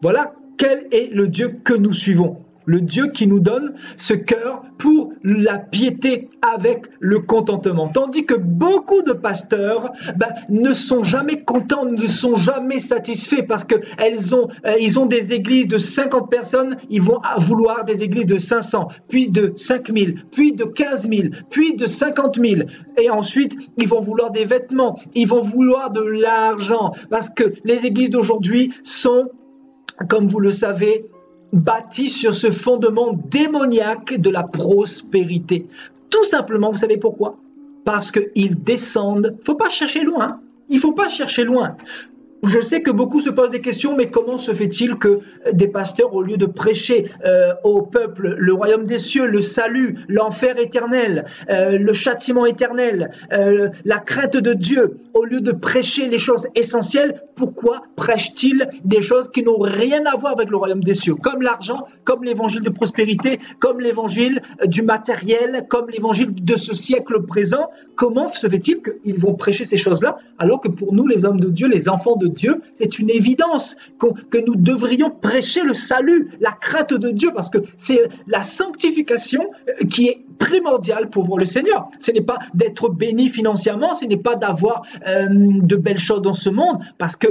Voilà quel est le Dieu que nous suivons. Le Dieu qui nous donne ce cœur pour la piété avec le contentement. Tandis que beaucoup de pasteurs ne sont jamais contents, ne sont jamais satisfaits parce qu'ils ont des églises de 50 personnes, ils vont vouloir des églises de 500, puis de 5000, puis de 15 000, puis de 50 000. Et ensuite, ils vont vouloir des vêtements, ils vont vouloir de l'argent parce que les églises d'aujourd'hui sont, comme vous le savez, bâti sur ce fondement démoniaque de la prospérité. Tout simplement, vous savez pourquoi? Parce qu'ils descendent, il ne faut pas chercher loin, Je sais que beaucoup se posent des questions, mais comment se fait-il que des pasteurs, au lieu de prêcher au peuple le royaume des cieux, le salut, l'enfer éternel, le châtiment éternel, la crainte de Dieu, au lieu de prêcher les choses essentielles, pourquoi prêchent-ils des choses qui n'ont rien à voir avec le royaume des cieux, comme l'argent, comme l'évangile de prospérité, comme l'évangile du matériel, comme l'évangile de ce siècle présent? Comment se fait-il qu'ils vont prêcher ces choses-là, alors que pour nous, les hommes de Dieu, les enfants de Dieu, c'est une évidence que nous devrions prêcher le salut, la crainte de Dieu, parce que c'est la sanctification qui est primordiale pour voir le Seigneur. Ce n'est pas d'être béni financièrement, ce n'est pas d'avoir de belles choses dans ce monde, parce que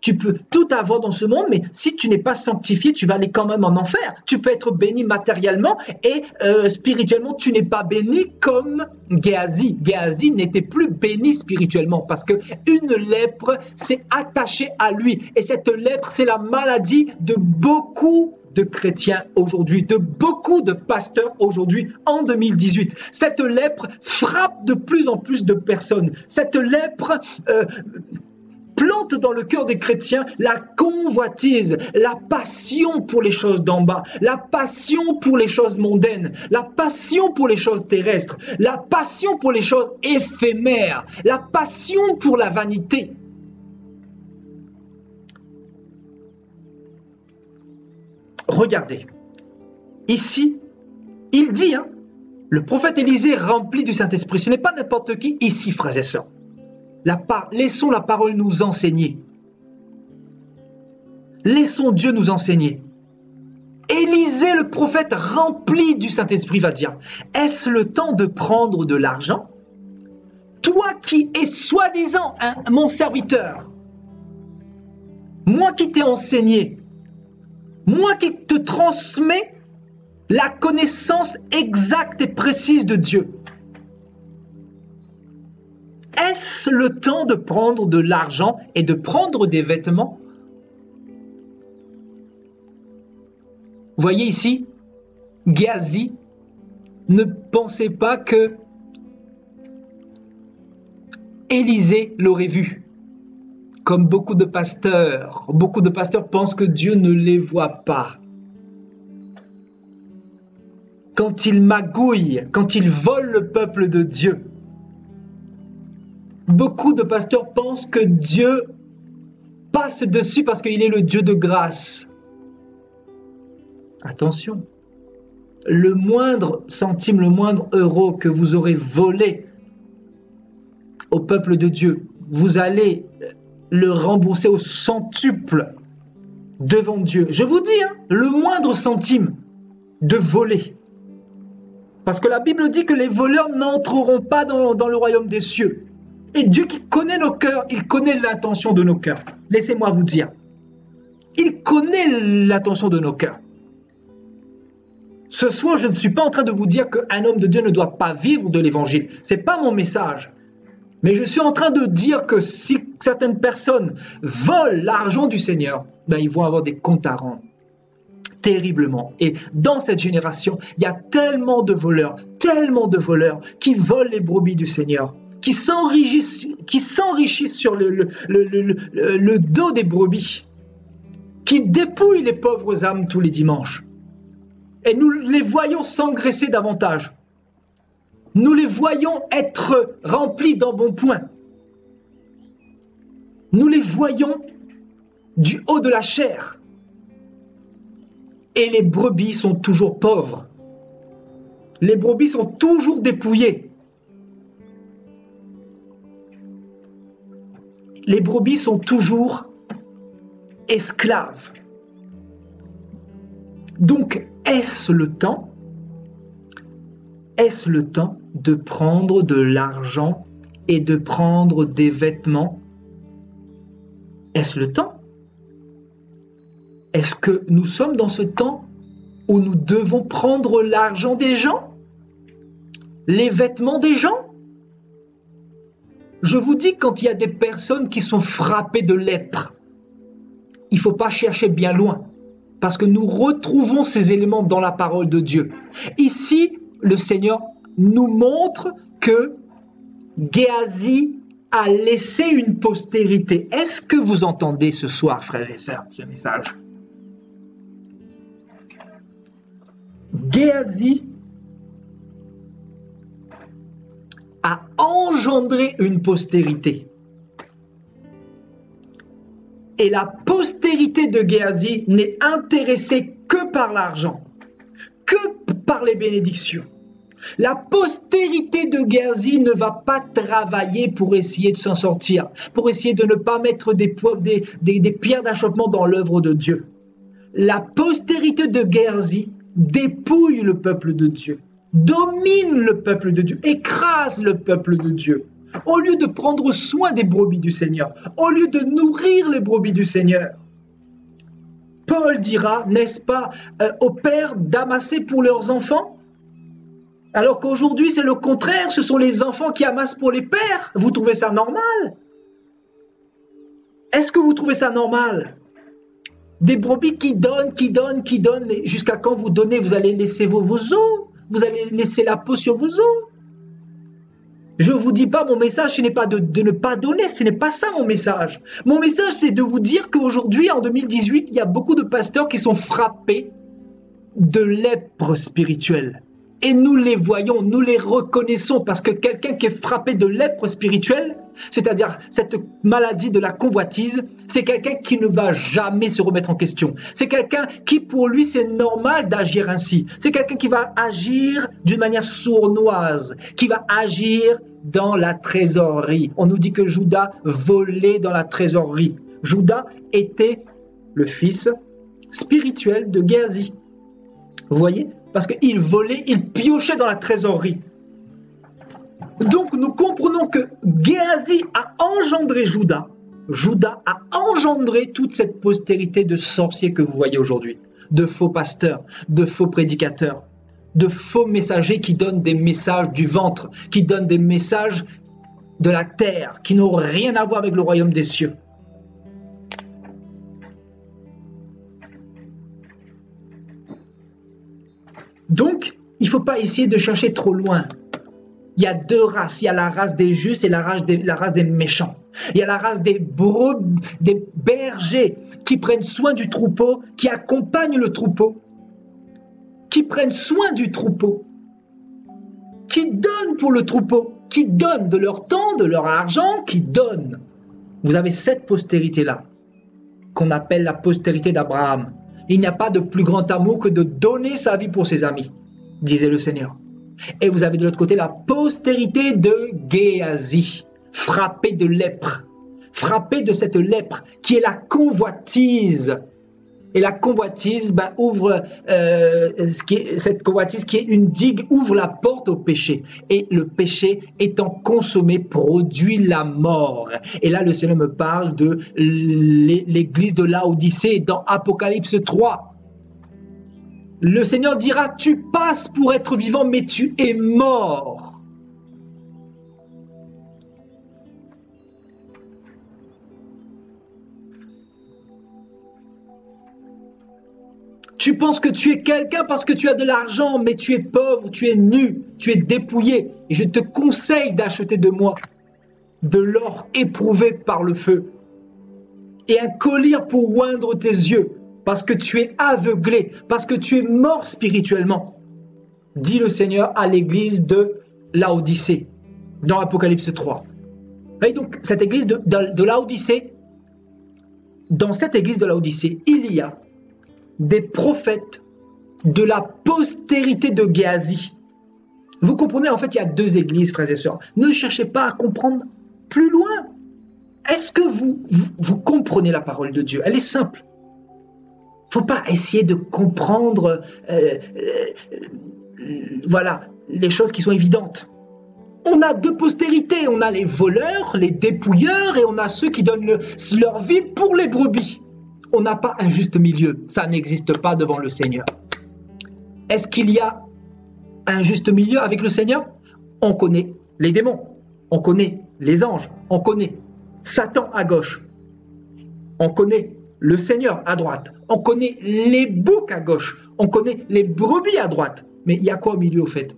tu peux tout avoir dans ce monde, mais si tu n'es pas sanctifié, tu vas aller quand même en enfer. Tu peux être béni matériellement et spirituellement, tu n'es pas béni comme Géasi. Géasi n'était plus béni spirituellement parce que une lèpre s'est attachée à lui. Et cette lèpre, c'est la maladie de beaucoup de chrétiens aujourd'hui, de beaucoup de pasteurs aujourd'hui en 2018. Cette lèpre frappe de plus en plus de personnes. Cette lèpre plante dans le cœur des chrétiens la convoitise, la passion pour les choses d'en bas, la passion pour les choses mondaines, la passion pour les choses terrestres, la passion pour les choses éphémères, la passion pour la vanité. Regardez, ici, il dit, le prophète Élisée rempli du Saint-Esprit, ce n'est pas n'importe qui ici, frères et sœurs. Laissons la parole nous enseigner. Laissons Dieu nous enseigner. Élisée, le prophète rempli du Saint-Esprit, va dire, est-ce le temps de prendre de l'argent? Toi qui es soi-disant mon serviteur, moi qui t'ai enseigné, moi qui te transmets la connaissance exacte et précise de Dieu, est-ce le temps de prendre de l'argent et de prendre des vêtements? Vous voyez ici, Géasi ne pensait pas que Élisée l'aurait vu. Comme beaucoup de pasteurs pensent que Dieu ne les voit pas. Quand ils magouillent, quand ils volent le peuple de Dieu, beaucoup de pasteurs pensent que Dieu passe dessus parce qu'il est le Dieu de grâce. Attention, le moindre centime, le moindre euro que vous aurez volé au peuple de Dieu, vous allez le rembourser au centuple devant Dieu. Je vous dis, le moindre centime de voler. Parce que la Bible dit que les voleurs n'entreront pas dans le royaume des cieux. Et Dieu qui connaît nos cœurs, il connaît l'intention de nos cœurs. Laissez-moi vous dire. Il connaît l'intention de nos cœurs. Ce soir, je ne suis pas en train de vous dire qu'un homme de Dieu ne doit pas vivre de l'évangile. Ce n'est pas mon message. Mais je suis en train de dire que si certaines personnes volent l'argent du Seigneur, ils vont avoir des comptes à rendre. Terriblement. Et dans cette génération, il y a tellement de voleurs qui volent les brebis du Seigneur, qui s'enrichissent sur le dos des brebis, qui dépouillent les pauvres âmes tous les dimanches. Et nous les voyons s'engraisser davantage. Nous les voyons être remplis d'embonpoint. Nous les voyons du haut de la chair. Et les brebis sont toujours pauvres. Les brebis sont toujours dépouillées. Les brebis sont toujours esclaves. Donc, est-ce le temps de prendre de l'argent et de prendre des vêtements? Est-ce le temps? Est-ce que nous sommes dans ce temps où nous devons prendre l'argent des gens? Les vêtements des gens? Je vous dis, quand il y a des personnes qui sont frappées de lèpre, il ne faut pas chercher bien loin, parce que nous retrouvons ces éléments dans la parole de Dieu. Ici, le Seigneur nous montre que Géasi a laissé une postérité. Est-ce que vous entendez ce soir, frères et sœurs, ce message? Géasi a engendré une postérité. Et la postérité de Géasi n'est intéressée que par l'argent, que par les bénédictions. La postérité de Géasi ne va pas travailler pour essayer de s'en sortir, pour essayer de ne pas mettre des pierres d'achoppement dans l'œuvre de Dieu. La postérité de Géasi dépouille le peuple de Dieu, domine le peuple de Dieu, écrase le peuple de Dieu. Au lieu de prendre soin des brebis du Seigneur, au lieu de nourrir les brebis du Seigneur, Paul dira, n'est-ce pas, aux pères d'amasser pour leurs enfants, alors qu'aujourd'hui c'est le contraire, ce sont les enfants qui amassent pour les pères. Vous trouvez ça normal? Est-ce que vous trouvez ça normal? Des brebis qui donnent, mais jusqu'à quand vous donnez? Vous allez laisser vos os, vous allez laisser la peau sur vos os. Je ne vous dis pas, mon message, ce n'est pas de ne pas donner, ce n'est pas ça mon message. Mon message, c'est de vous dire qu'aujourd'hui, en 2018, il y a beaucoup de pasteurs qui sont frappés de lèpre spirituelle. Et nous les voyons, nous les reconnaissons, parce que quelqu'un qui est frappé de lèpre spirituelle, c'est-à-dire cette maladie de la convoitise, c'est quelqu'un qui ne va jamais se remettre en question. C'est quelqu'un qui, pour lui, c'est normal d'agir ainsi. C'est quelqu'un qui va agir d'une manière sournoise, qui va agir dans la trésorerie. On nous dit que Judas volait dans la trésorerie. Judas était le fils spirituel de Géasi. Vous voyez? Parce qu'il volait, il piochait dans la trésorerie. Donc nous comprenons que Géasi a engendré Judas. Judas a engendré toute cette postérité de sorciers que vous voyez aujourd'hui. De faux pasteurs, de faux prédicateurs, de faux messagers qui donnent des messages du ventre, qui donnent des messages de la terre, qui n'ont rien à voir avec le royaume des cieux. Donc, il ne faut pas essayer de chercher trop loin. Il y a deux races. Il y a la race des justes et la race des méchants. Il y a la race des bergers qui prennent soin du troupeau, qui accompagnent le troupeau, qui prennent soin du troupeau, qui donnent pour le troupeau, qui donnent de leur temps, de leur argent, qui donnent. Vous avez cette postérité-là, qu'on appelle la postérité d'Abraham. Il n'y a pas de plus grand amour que de donner sa vie pour ses amis, disait le Seigneur. Et vous avez de l'autre côté la postérité de Géasi, frappée de lèpre, frappée de cette lèpre qui est la convoitise. Et la convoitise ouvre, cette convoitise qui est une digue ouvre la porte au péché. Et le péché étant consommé produit la mort. Et là, le Seigneur me parle de l'église de Laodicée dans Apocalypse 3. Le Seigneur dira, tu passes pour être vivant, mais tu es mort. Tu penses que tu es quelqu'un parce que tu as de l'argent, mais tu es pauvre, tu es nu, tu es dépouillé. Et je te conseille d'acheter de moi de l'or éprouvé par le feu et un collier pour oindre tes yeux, parce que tu es aveuglé, parce que tu es mort spirituellement, dit le Seigneur à l'église de Laodicée, dans Apocalypse 3. Et donc, cette église de Laodicée, dans cette église de Laodicée, il y a des prophètes de la postérité de Géasi. Vous comprenez, en fait, il y a deux églises, frères et sœurs. Ne cherchez pas à comprendre plus loin. Est-ce que vous comprenez la parole de Dieu? Elle est simple. Il ne faut pas essayer de comprendre voilà, les choses qui sont évidentes. On a deux postérités. On a les voleurs, les dépouilleurs, et on a ceux qui donnent leur vie pour les brebis. On n'a pas un juste milieu. Ça n'existe pas devant le Seigneur. Est-ce qu'il y a un juste milieu avec le Seigneur? On connaît les démons. On connaît les anges. On connaît Satan à gauche. On connaît le Seigneur à droite. On connaît les boucs à gauche. On connaît les brebis à droite. Mais il y a quoi au milieu, au fait?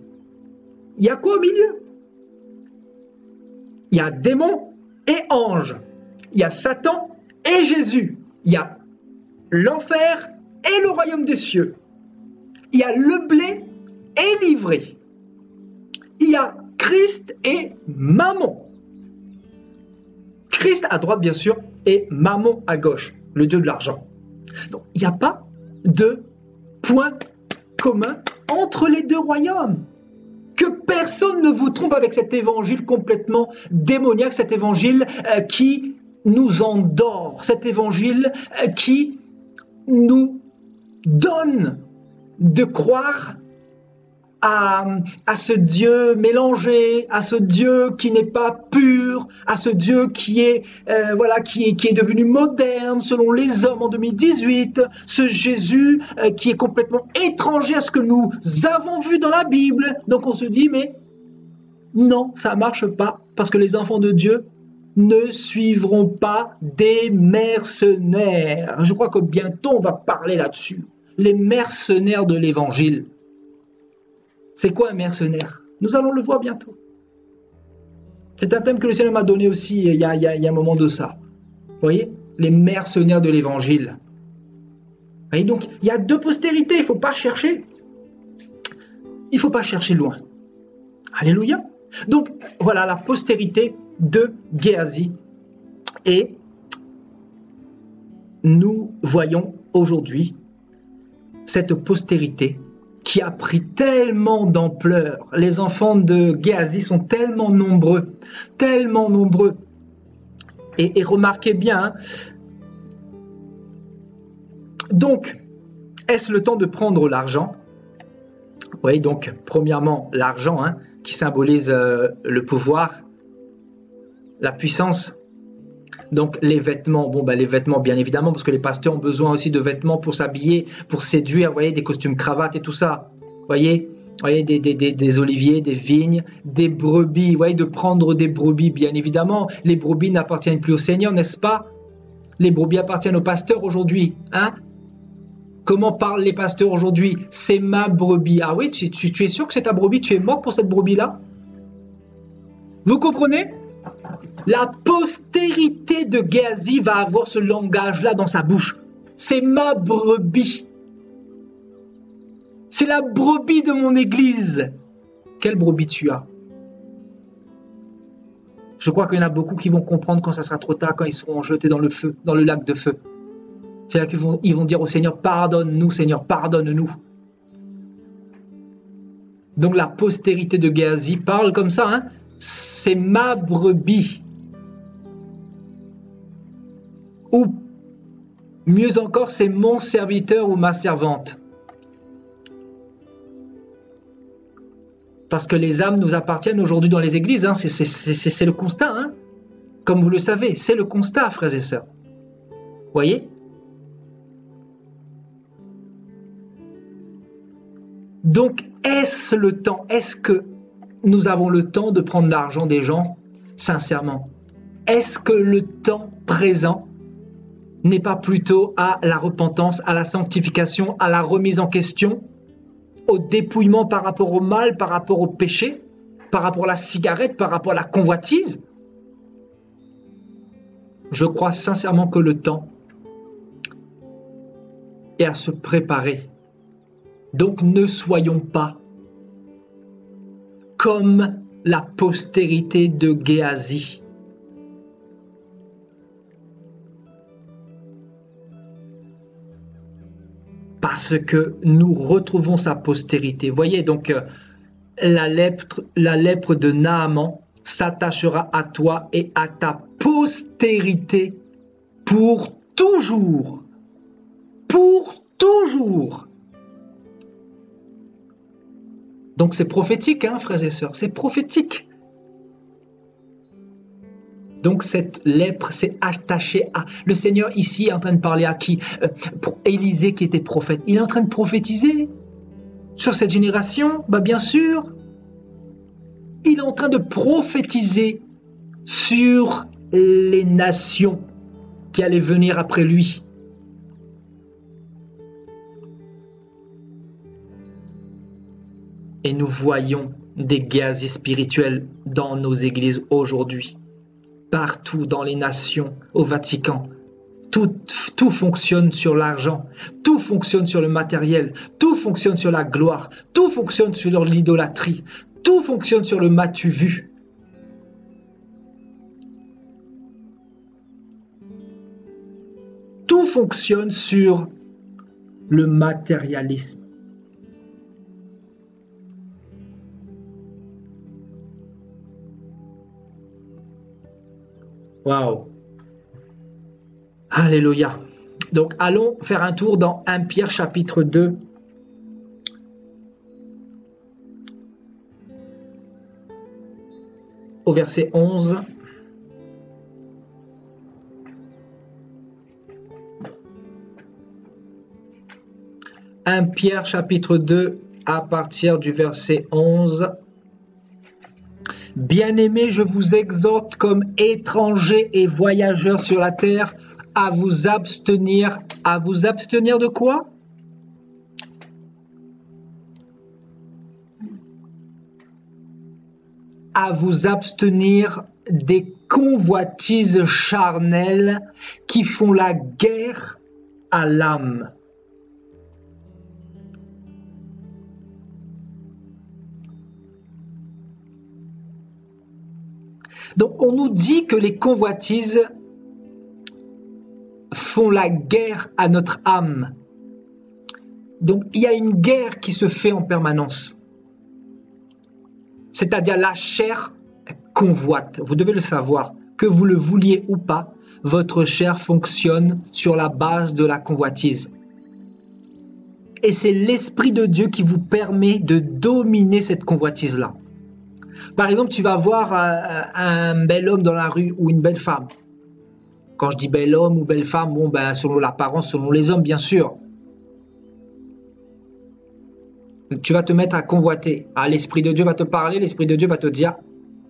Il y a quoi au milieu? Il y a démons et anges. Il y a Satan et Jésus. Il y a l'enfer et le royaume des cieux. Il y a le blé et l'ivraie. Il y a Christ et Mammon. Christ à droite, bien sûr, et Mammon à gauche, le dieu de l'argent. Donc, il n'y a pas de point commun entre les deux royaumes. Que personne ne vous trompe avec cet évangile complètement démoniaque, cet évangile qui nous endort, cet évangile qui nous donne de croire à ce Dieu mélangé, à ce Dieu qui n'est pas pur, à ce Dieu qui est devenu moderne selon les hommes en 2018, ce Jésus qui est complètement étranger à ce que nous avons vu dans la Bible. Donc on se dit, mais non, ça marche pas, parce que les enfants de Dieu ne suivront pas des mercenaires. Je crois que bientôt on va parler là-dessus. Les mercenaires de l'évangile. C'est quoi un mercenaire? Nous allons le voir bientôt. C'est un thème que le Seigneur m'a donné aussi il y a un moment de ça. Vous voyez? Les mercenaires de l'évangile. Vous voyez, donc, il y a deux postérités, il ne faut pas chercher. Il ne faut pas chercher loin. Alléluia. Donc, voilà la postérité de Géasi. Et nous voyons aujourd'hui cette postérité qui a pris tellement d'ampleur. Les enfants de Géasi sont tellement nombreux. Et remarquez bien, donc, est-ce le temps de prendre l'argent? Oui, donc, premièrement, l'argent, qui symbolise le pouvoir, la puissance. Donc, les vêtements, les vêtements, bien évidemment, parce que les pasteurs ont besoin aussi de vêtements pour s'habiller, pour séduire, vous voyez, des costumes cravates et tout ça. Vous voyez, des oliviers, des vignes, des brebis, vous voyez, de prendre des brebis, bien évidemment. Les brebis n'appartiennent plus au Seigneur, n'est-ce pas? Les brebis appartiennent aux pasteurs aujourd'hui, Comment parlent les pasteurs aujourd'hui? C'est ma brebis. Ah oui, tu es sûr que c'est ta brebis? Tu es mort pour cette brebis-là? Vous comprenez? La postérité de Géasi va avoir ce langage-là dans sa bouche. C'est ma brebis. C'est la brebis de mon église. Quelle brebis tu as? Je crois qu'il y en a beaucoup qui vont comprendre quand ça sera trop tard, quand ils seront jetés dans le feu, dans le lac de feu. C'est là qu'ils vont dire au Seigneur, pardonne-nous, Seigneur, pardonne-nous. Donc la postérité de Géasi parle comme ça, c'est ma brebis. Ou mieux encore, c'est mon serviteur ou ma servante. Parce que les âmes nous appartiennent aujourd'hui dans les églises, c'est le constat. Comme vous le savez, c'est le constat, frères et sœurs. Voyez? Donc, est-ce le temps? Est-ce que nous avons le temps de prendre l'argent des gens? Sincèrement. Est-ce que le temps présent n'est pas plutôt à la repentance, à la sanctification, à la remise en question, au dépouillement par rapport au mal, par rapport au péché, par rapport à la cigarette, par rapport à la convoitise? Je crois sincèrement que le temps est à se préparer. Donc ne soyons pas comme la postérité de Géasi. Parce que nous retrouvons sa postérité. Voyez, donc la lèpre de Naaman s'attachera à toi et à ta postérité pour toujours. Pour toujours. Donc c'est prophétique, frères et sœurs, c'est prophétique. Donc cette lèpre s'est attachée à... Le Seigneur ici est en train de parler à qui? Pour Élisée qui était prophète. Il est en train de prophétiser sur cette génération, bien sûr. Il est en train de prophétiser sur les nations qui allaient venir après lui. Et nous voyons des Géasi spirituels dans nos églises aujourd'hui. partout dans les nations, au Vatican. Tout fonctionne sur l'argent, tout fonctionne sur le matériel, tout fonctionne sur la gloire, tout fonctionne sur l'idolâtrie, tout fonctionne sur le m'as-tu vu. Tout fonctionne sur le matérialisme. Waouh! Alléluia. Donc, allons faire un tour dans 1 Pierre chapitre 2. Au verset 11. « 1 Pierre chapitre 2 à partir du verset 11. « Bien-aimés, je vous exhorte comme étrangers et voyageurs sur la terre à vous abstenir. » À vous abstenir de quoi? À vous abstenir des convoitises charnelles qui font la guerre à l'âme. Donc on nous dit que les convoitises font la guerre à notre âme. Donc il y a une guerre qui se fait en permanence. C'est-à-dire la chair convoite. Vous devez le savoir, que vous le vouliez ou pas, votre chair fonctionne sur la base de la convoitise. Et c'est l'Esprit de Dieu qui vous permet de dominer cette convoitise-là. Par exemple, tu vas voir un bel homme dans la rue ou une belle femme. Quand je dis bel homme ou belle femme, bon, ben, selon l'apparence, selon les hommes, bien sûr. Tu vas te mettre à convoiter. Ah, l'Esprit de Dieu va te parler, l'Esprit de Dieu va te dire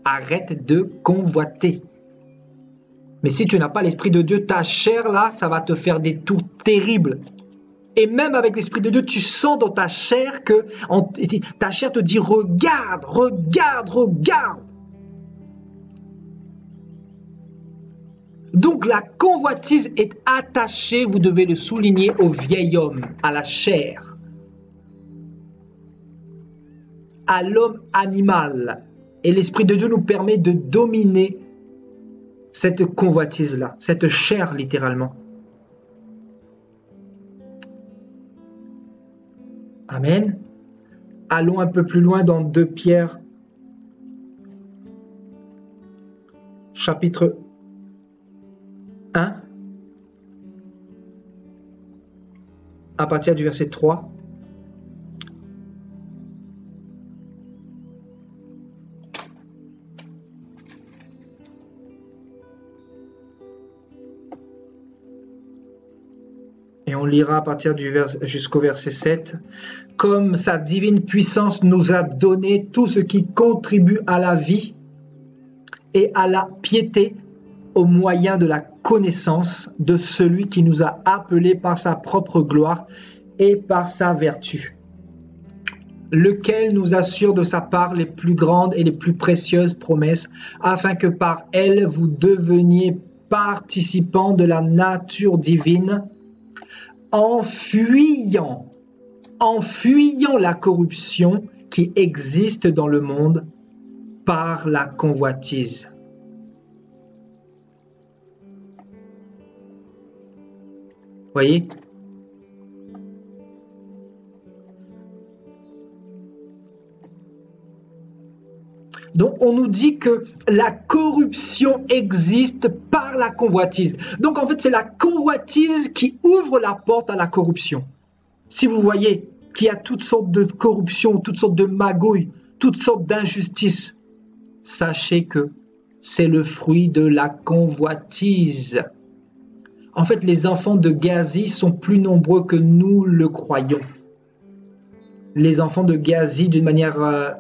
arrête de convoiter. Mais si tu n'as pas l'Esprit de Dieu, ta chair là, ça va te faire des tours terribles. Et même avec l'Esprit de Dieu, tu sens dans ta chair que ta chair te dit regarde, regarde, regarde. Donc la convoitise est attachée, vous devez le souligner, au vieil homme, à la chair, à l'homme animal. Et l'Esprit de Dieu nous permet de dominer cette convoitise-là, cette chair littéralement. Amen. Allons un peu plus loin dans 2 Pierre, chapitre 1, à partir du verset 3. Et on lira à partir du jusqu'au verset 7. « Comme sa divine puissance nous a donné tout ce qui contribue à la vie et à la piété au moyen de la connaissance de celui qui nous a appelés par sa propre gloire et par sa vertu, lequel nous assure de sa part les plus grandes et les plus précieuses promesses, afin que par elles vous deveniez participants de la nature divine, en fuyant la corruption qui existe dans le monde par la convoitise. » Voyez? Donc, on nous dit que la corruption existe par la convoitise. Donc, en fait, c'est la convoitise qui ouvre la porte à la corruption. Si vous voyez qu'il y a toutes sortes de corruptions, toutes sortes de magouilles, toutes sortes d'injustices, sachez que c'est le fruit de la convoitise. En fait, les enfants de Géasi sont plus nombreux que nous le croyons. Les enfants de Géasi, d'une manière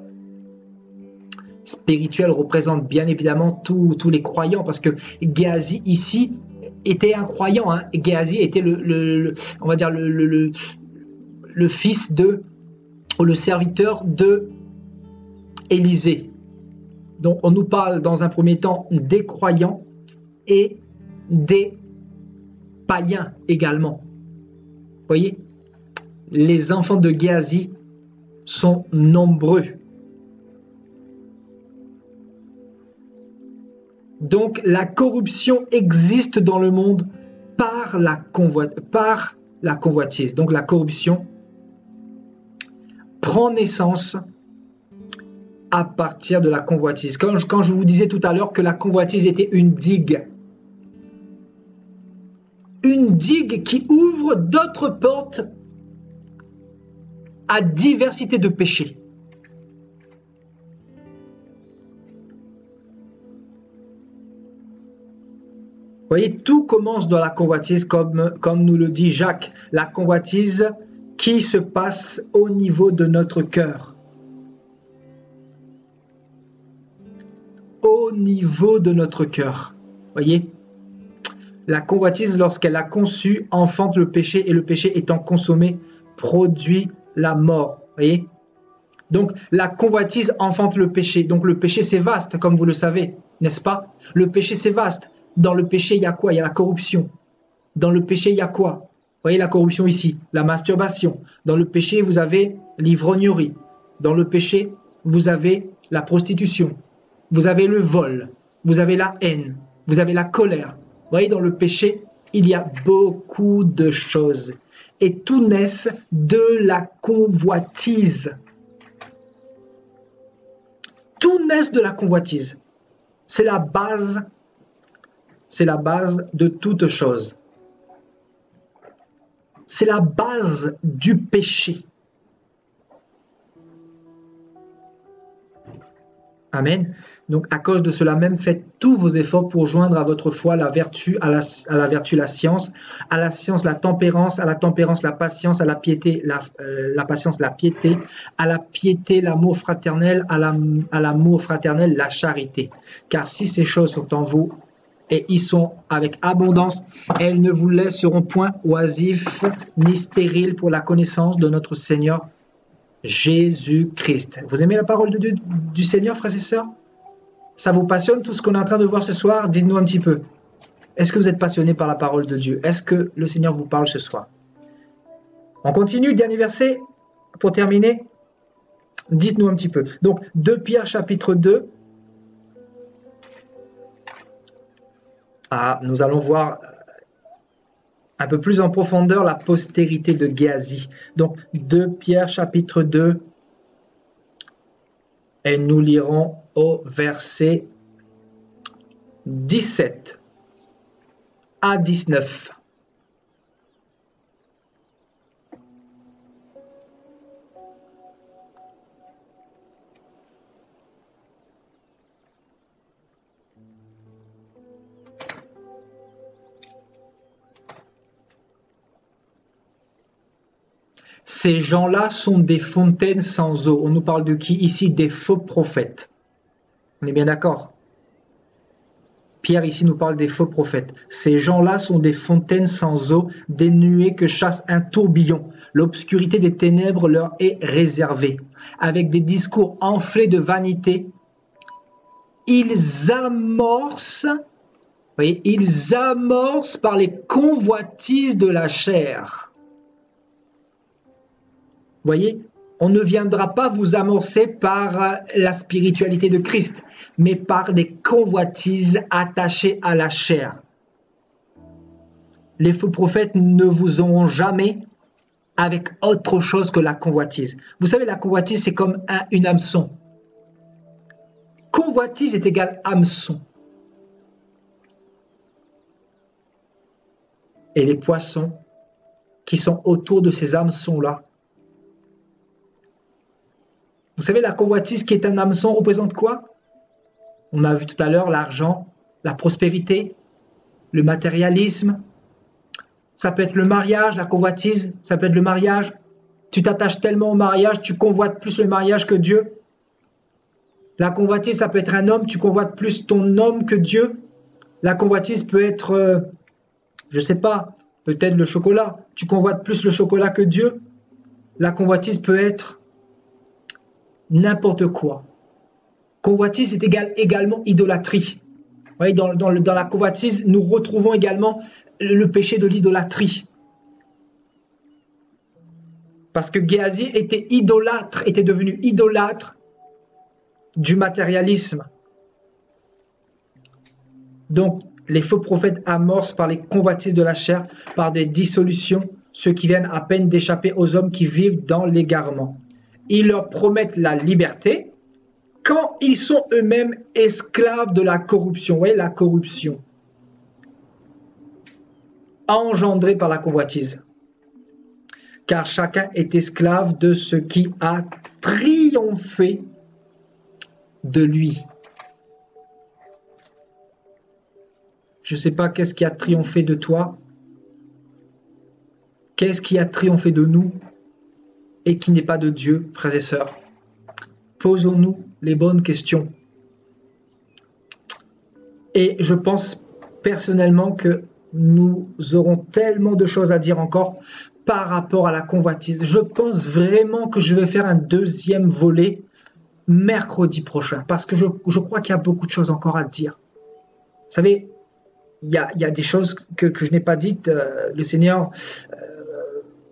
spirituelle, représentent bien évidemment tous les croyants, parce que Géasi ici était un croyant. Hein. Géasi était on va dire le fils ou le serviteur de Élisée. Donc on nous parle dans un premier temps des croyants, et des païens également. Vous voyez, les enfants de Géasi sont nombreux. Donc la corruption existe dans le monde par la convoitise. Donc la corruption prend naissance à partir de la convoitise. Quand je vous disais tout à l'heure que la convoitise était une digue qui ouvre d'autres portes à diversité de péchés. Vous voyez, tout commence dans la convoitise, comme nous le dit Jacques, la convoitise qui se passe au niveau de notre cœur. Au niveau de notre cœur. Vous voyez, la convoitise, lorsqu'elle a conçu, enfante le péché, et le péché étant consommé, produit la mort. Vous voyez? Donc, la convoitise enfante le péché. Donc, le péché, c'est vaste, comme vous le savez, n'est-ce pas? Le péché, c'est vaste. Dans le péché, il y a quoi? Il y a la corruption. Dans le péché, il y a quoi? Vous voyez la corruption ici, la masturbation. Dans le péché, vous avez l'ivrognerie. Dans le péché, vous avez la prostitution. Vous avez le vol. Vous avez la haine. Vous avez la colère. Vous voyez, dans le péché, il y a beaucoup de choses. Et tout naissent de la convoitise. Tout naissent de la convoitise. C'est la base de toute chose. C'est la base du péché. Amen. Donc, à cause de cela même, faites tous vos efforts pour joindre à votre foi la vertu, à la vertu la science la tempérance, à la tempérance la patience, à la piété la patience la piété, à la piété l'amour fraternel, à l'amour fraternel la charité. Car si ces choses sont en vous et y sont avec abondance, elles ne vous laisseront point oisifs ni stériles pour la connaissance de notre Seigneur Jésus-Christ. Vous aimez la parole de Dieu, du Seigneur, frères et sœurs? Ça vous passionne tout ce qu'on est en train de voir ce soir? Dites-nous un petit peu. Est-ce que vous êtes passionné par la parole de Dieu? Est-ce que le Seigneur vous parle ce soir? On continue, dernier verset pour terminer. Dites-nous un petit peu. Donc, 2 Pierre chapitre 2. Nous allons voir un peu plus en profondeur la postérité de Géasi. Donc, 2 Pierre chapitre 2, et nous lirons au verset 17 à 19. Ces gens-là sont des fontaines sans eau. On nous parle de qui ici? Des faux prophètes. On est bien d'accord? Pierre ici nous parle des faux prophètes. Ces gens-là sont des fontaines sans eau, des nuées que chasse un tourbillon. L'obscurité des ténèbres leur est réservée. Avec des discours enflés de vanité, ils amorcent par les convoitises de la chair. Vous voyez, on ne viendra pas vous amorcer par la spiritualité de Christ, mais par des convoitises attachées à la chair. Les faux prophètes ne vous auront jamais avec autre chose que la convoitise. Vous savez, la convoitise, c'est comme une hameçon. Convoitise est égal hameçon. Et les poissons qui sont autour de ces hameçons-là. Vous savez, la convoitise qui est un hameçon représente quoi? On a vu tout à l'heure l'argent, la prospérité, le matérialisme. Ça peut être le mariage, la convoitise, ça peut être le mariage. Tu t'attaches tellement au mariage, tu convoites plus le mariage que Dieu. La convoitise, ça peut être un homme, tu convoites plus ton homme que Dieu. La convoitise peut être, je ne sais pas, peut-être le chocolat. Tu convoites plus le chocolat que Dieu. La convoitise peut être n'importe quoi. Convoitise est également idolâtrie. Vous voyez, dans la convoitise, nous retrouvons également le péché de l'idolâtrie. Parce que Géasi était idolâtre, était devenu idolâtre du matérialisme. Donc, les faux prophètes amorcent par les convoitises de la chair, par des dissolutions, ceux qui viennent à peine d'échapper aux hommes qui vivent dans l'égarement. Ils leur promettent la liberté quand ils sont eux-mêmes esclaves de la corruption. Vous voyez, la corruption engendrée par la convoitise. Car chacun est esclave de ce qui a triomphé de lui. Je ne sais pas qu'est-ce qui a triomphé de toi, qu'est-ce qui a triomphé de nous et qui n'est pas de Dieu, frères et sœurs. Posons-nous les bonnes questions. Et je pense personnellement que nous aurons tellement de choses à dire encore par rapport à la convoitise. Je pense vraiment que je vais faire un deuxième volet mercredi prochain, parce que je crois qu'il y a beaucoup de choses encore à dire. Vous savez, il y a des choses que je n'ai pas dites. Le Seigneur,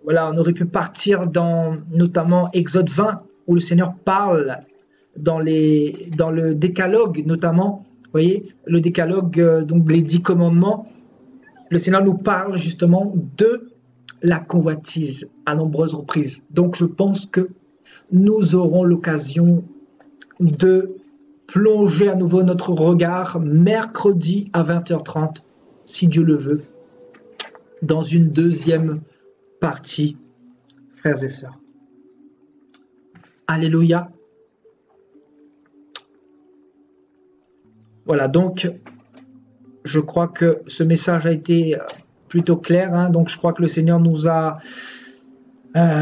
voilà, on aurait pu partir dans notamment Exode 20, où le Seigneur parle dans le décalogue notamment, vous voyez, le décalogue, donc les 10 commandements, le Seigneur nous parle justement de la convoitise à nombreuses reprises. Donc je pense que nous aurons l'occasion de plonger à nouveau notre regard mercredi à 20h30, si Dieu le veut, dans une deuxième partie, frères et sœurs. Alléluia. Voilà, donc je crois que ce message a été plutôt clair, hein, donc je crois que le Seigneur nous a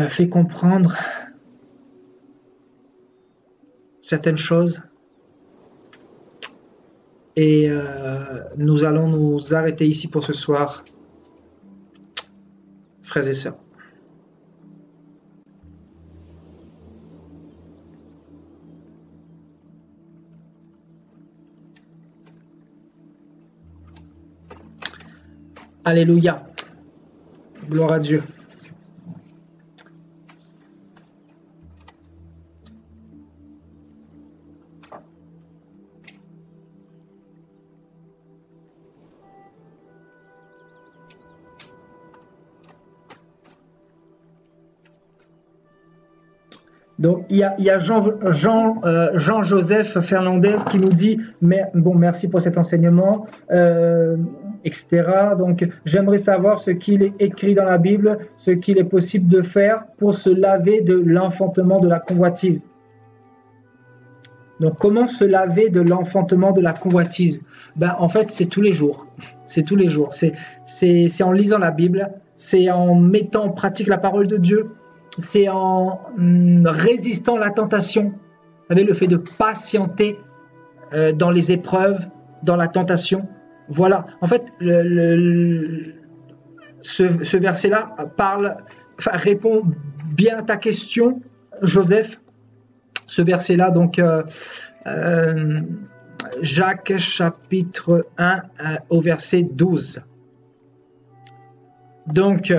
fait comprendre certaines choses. Et nous allons nous arrêter ici pour ce soir, frères et sœurs. Alléluia. Gloire à Dieu. Donc, il y a Jean-Joseph Fernandez qui nous dit bon, merci pour cet enseignement, etc. Donc, j'aimerais savoir ce qu'il est écrit dans la Bible, ce qu'il est possible de faire pour se laver de l'enfantement de la convoitise. Donc, comment se laver de l'enfantement de la convoitise? Ben, en fait, c'est tous les jours. C'est tous les jours. C'est en lisant la Bible, c'est en mettant en pratique la parole de Dieu. C'est en résistant à la tentation. Vous savez, le fait de patienter dans les épreuves, dans la tentation. Voilà. En fait, ce verset-là répond bien à ta question, Joseph. Ce verset-là, donc, Jacques chapitre 1 au verset 12. Donc,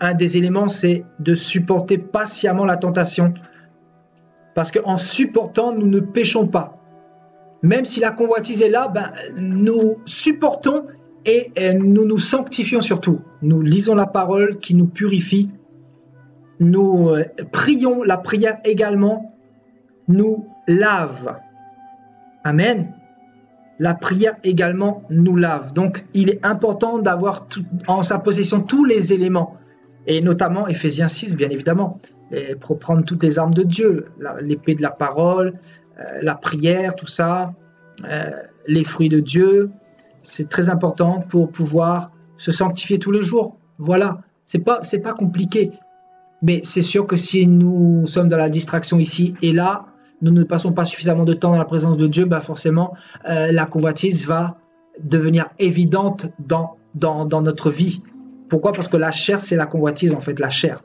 un des éléments, c'est de supporter patiemment la tentation. Parce qu'en supportant, nous ne péchons pas. Même si la convoitise est là, ben, nous supportons et nous nous sanctifions surtout. Nous lisons la parole qui nous purifie. Nous prions, la prière également nous lave. Amen. La prière également nous lave. Donc, il est important d'avoir en sa possession tous les éléments. Et notamment Éphésiens 6, bien évidemment, pour prendre toutes les armes de Dieu, l'épée de la parole, la prière, tout ça, les fruits de Dieu. C'est très important pour pouvoir se sanctifier tous les jours. Voilà, c'est pas compliqué. Mais c'est sûr que si nous sommes dans la distraction ici et là, nous ne passons pas suffisamment de temps dans la présence de Dieu, bah forcément, la convoitise va devenir évidente dans notre vie. Pourquoi? Parce que la chair, c'est la convoitise, en fait, la chair.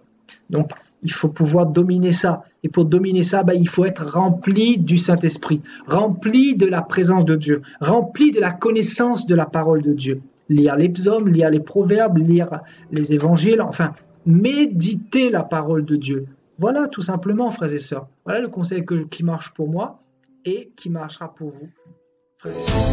Donc, Il faut pouvoir dominer ça. Et pour dominer ça, ben, il faut être rempli du Saint-Esprit, rempli de la présence de Dieu, rempli de la connaissance de la parole de Dieu. Lire les psaumes, lire les proverbes, lire les évangiles, enfin, méditer la parole de Dieu. Voilà, tout simplement, frères et sœurs. Voilà le conseil qui marche pour moi et qui marchera pour vous, frères et sœurs.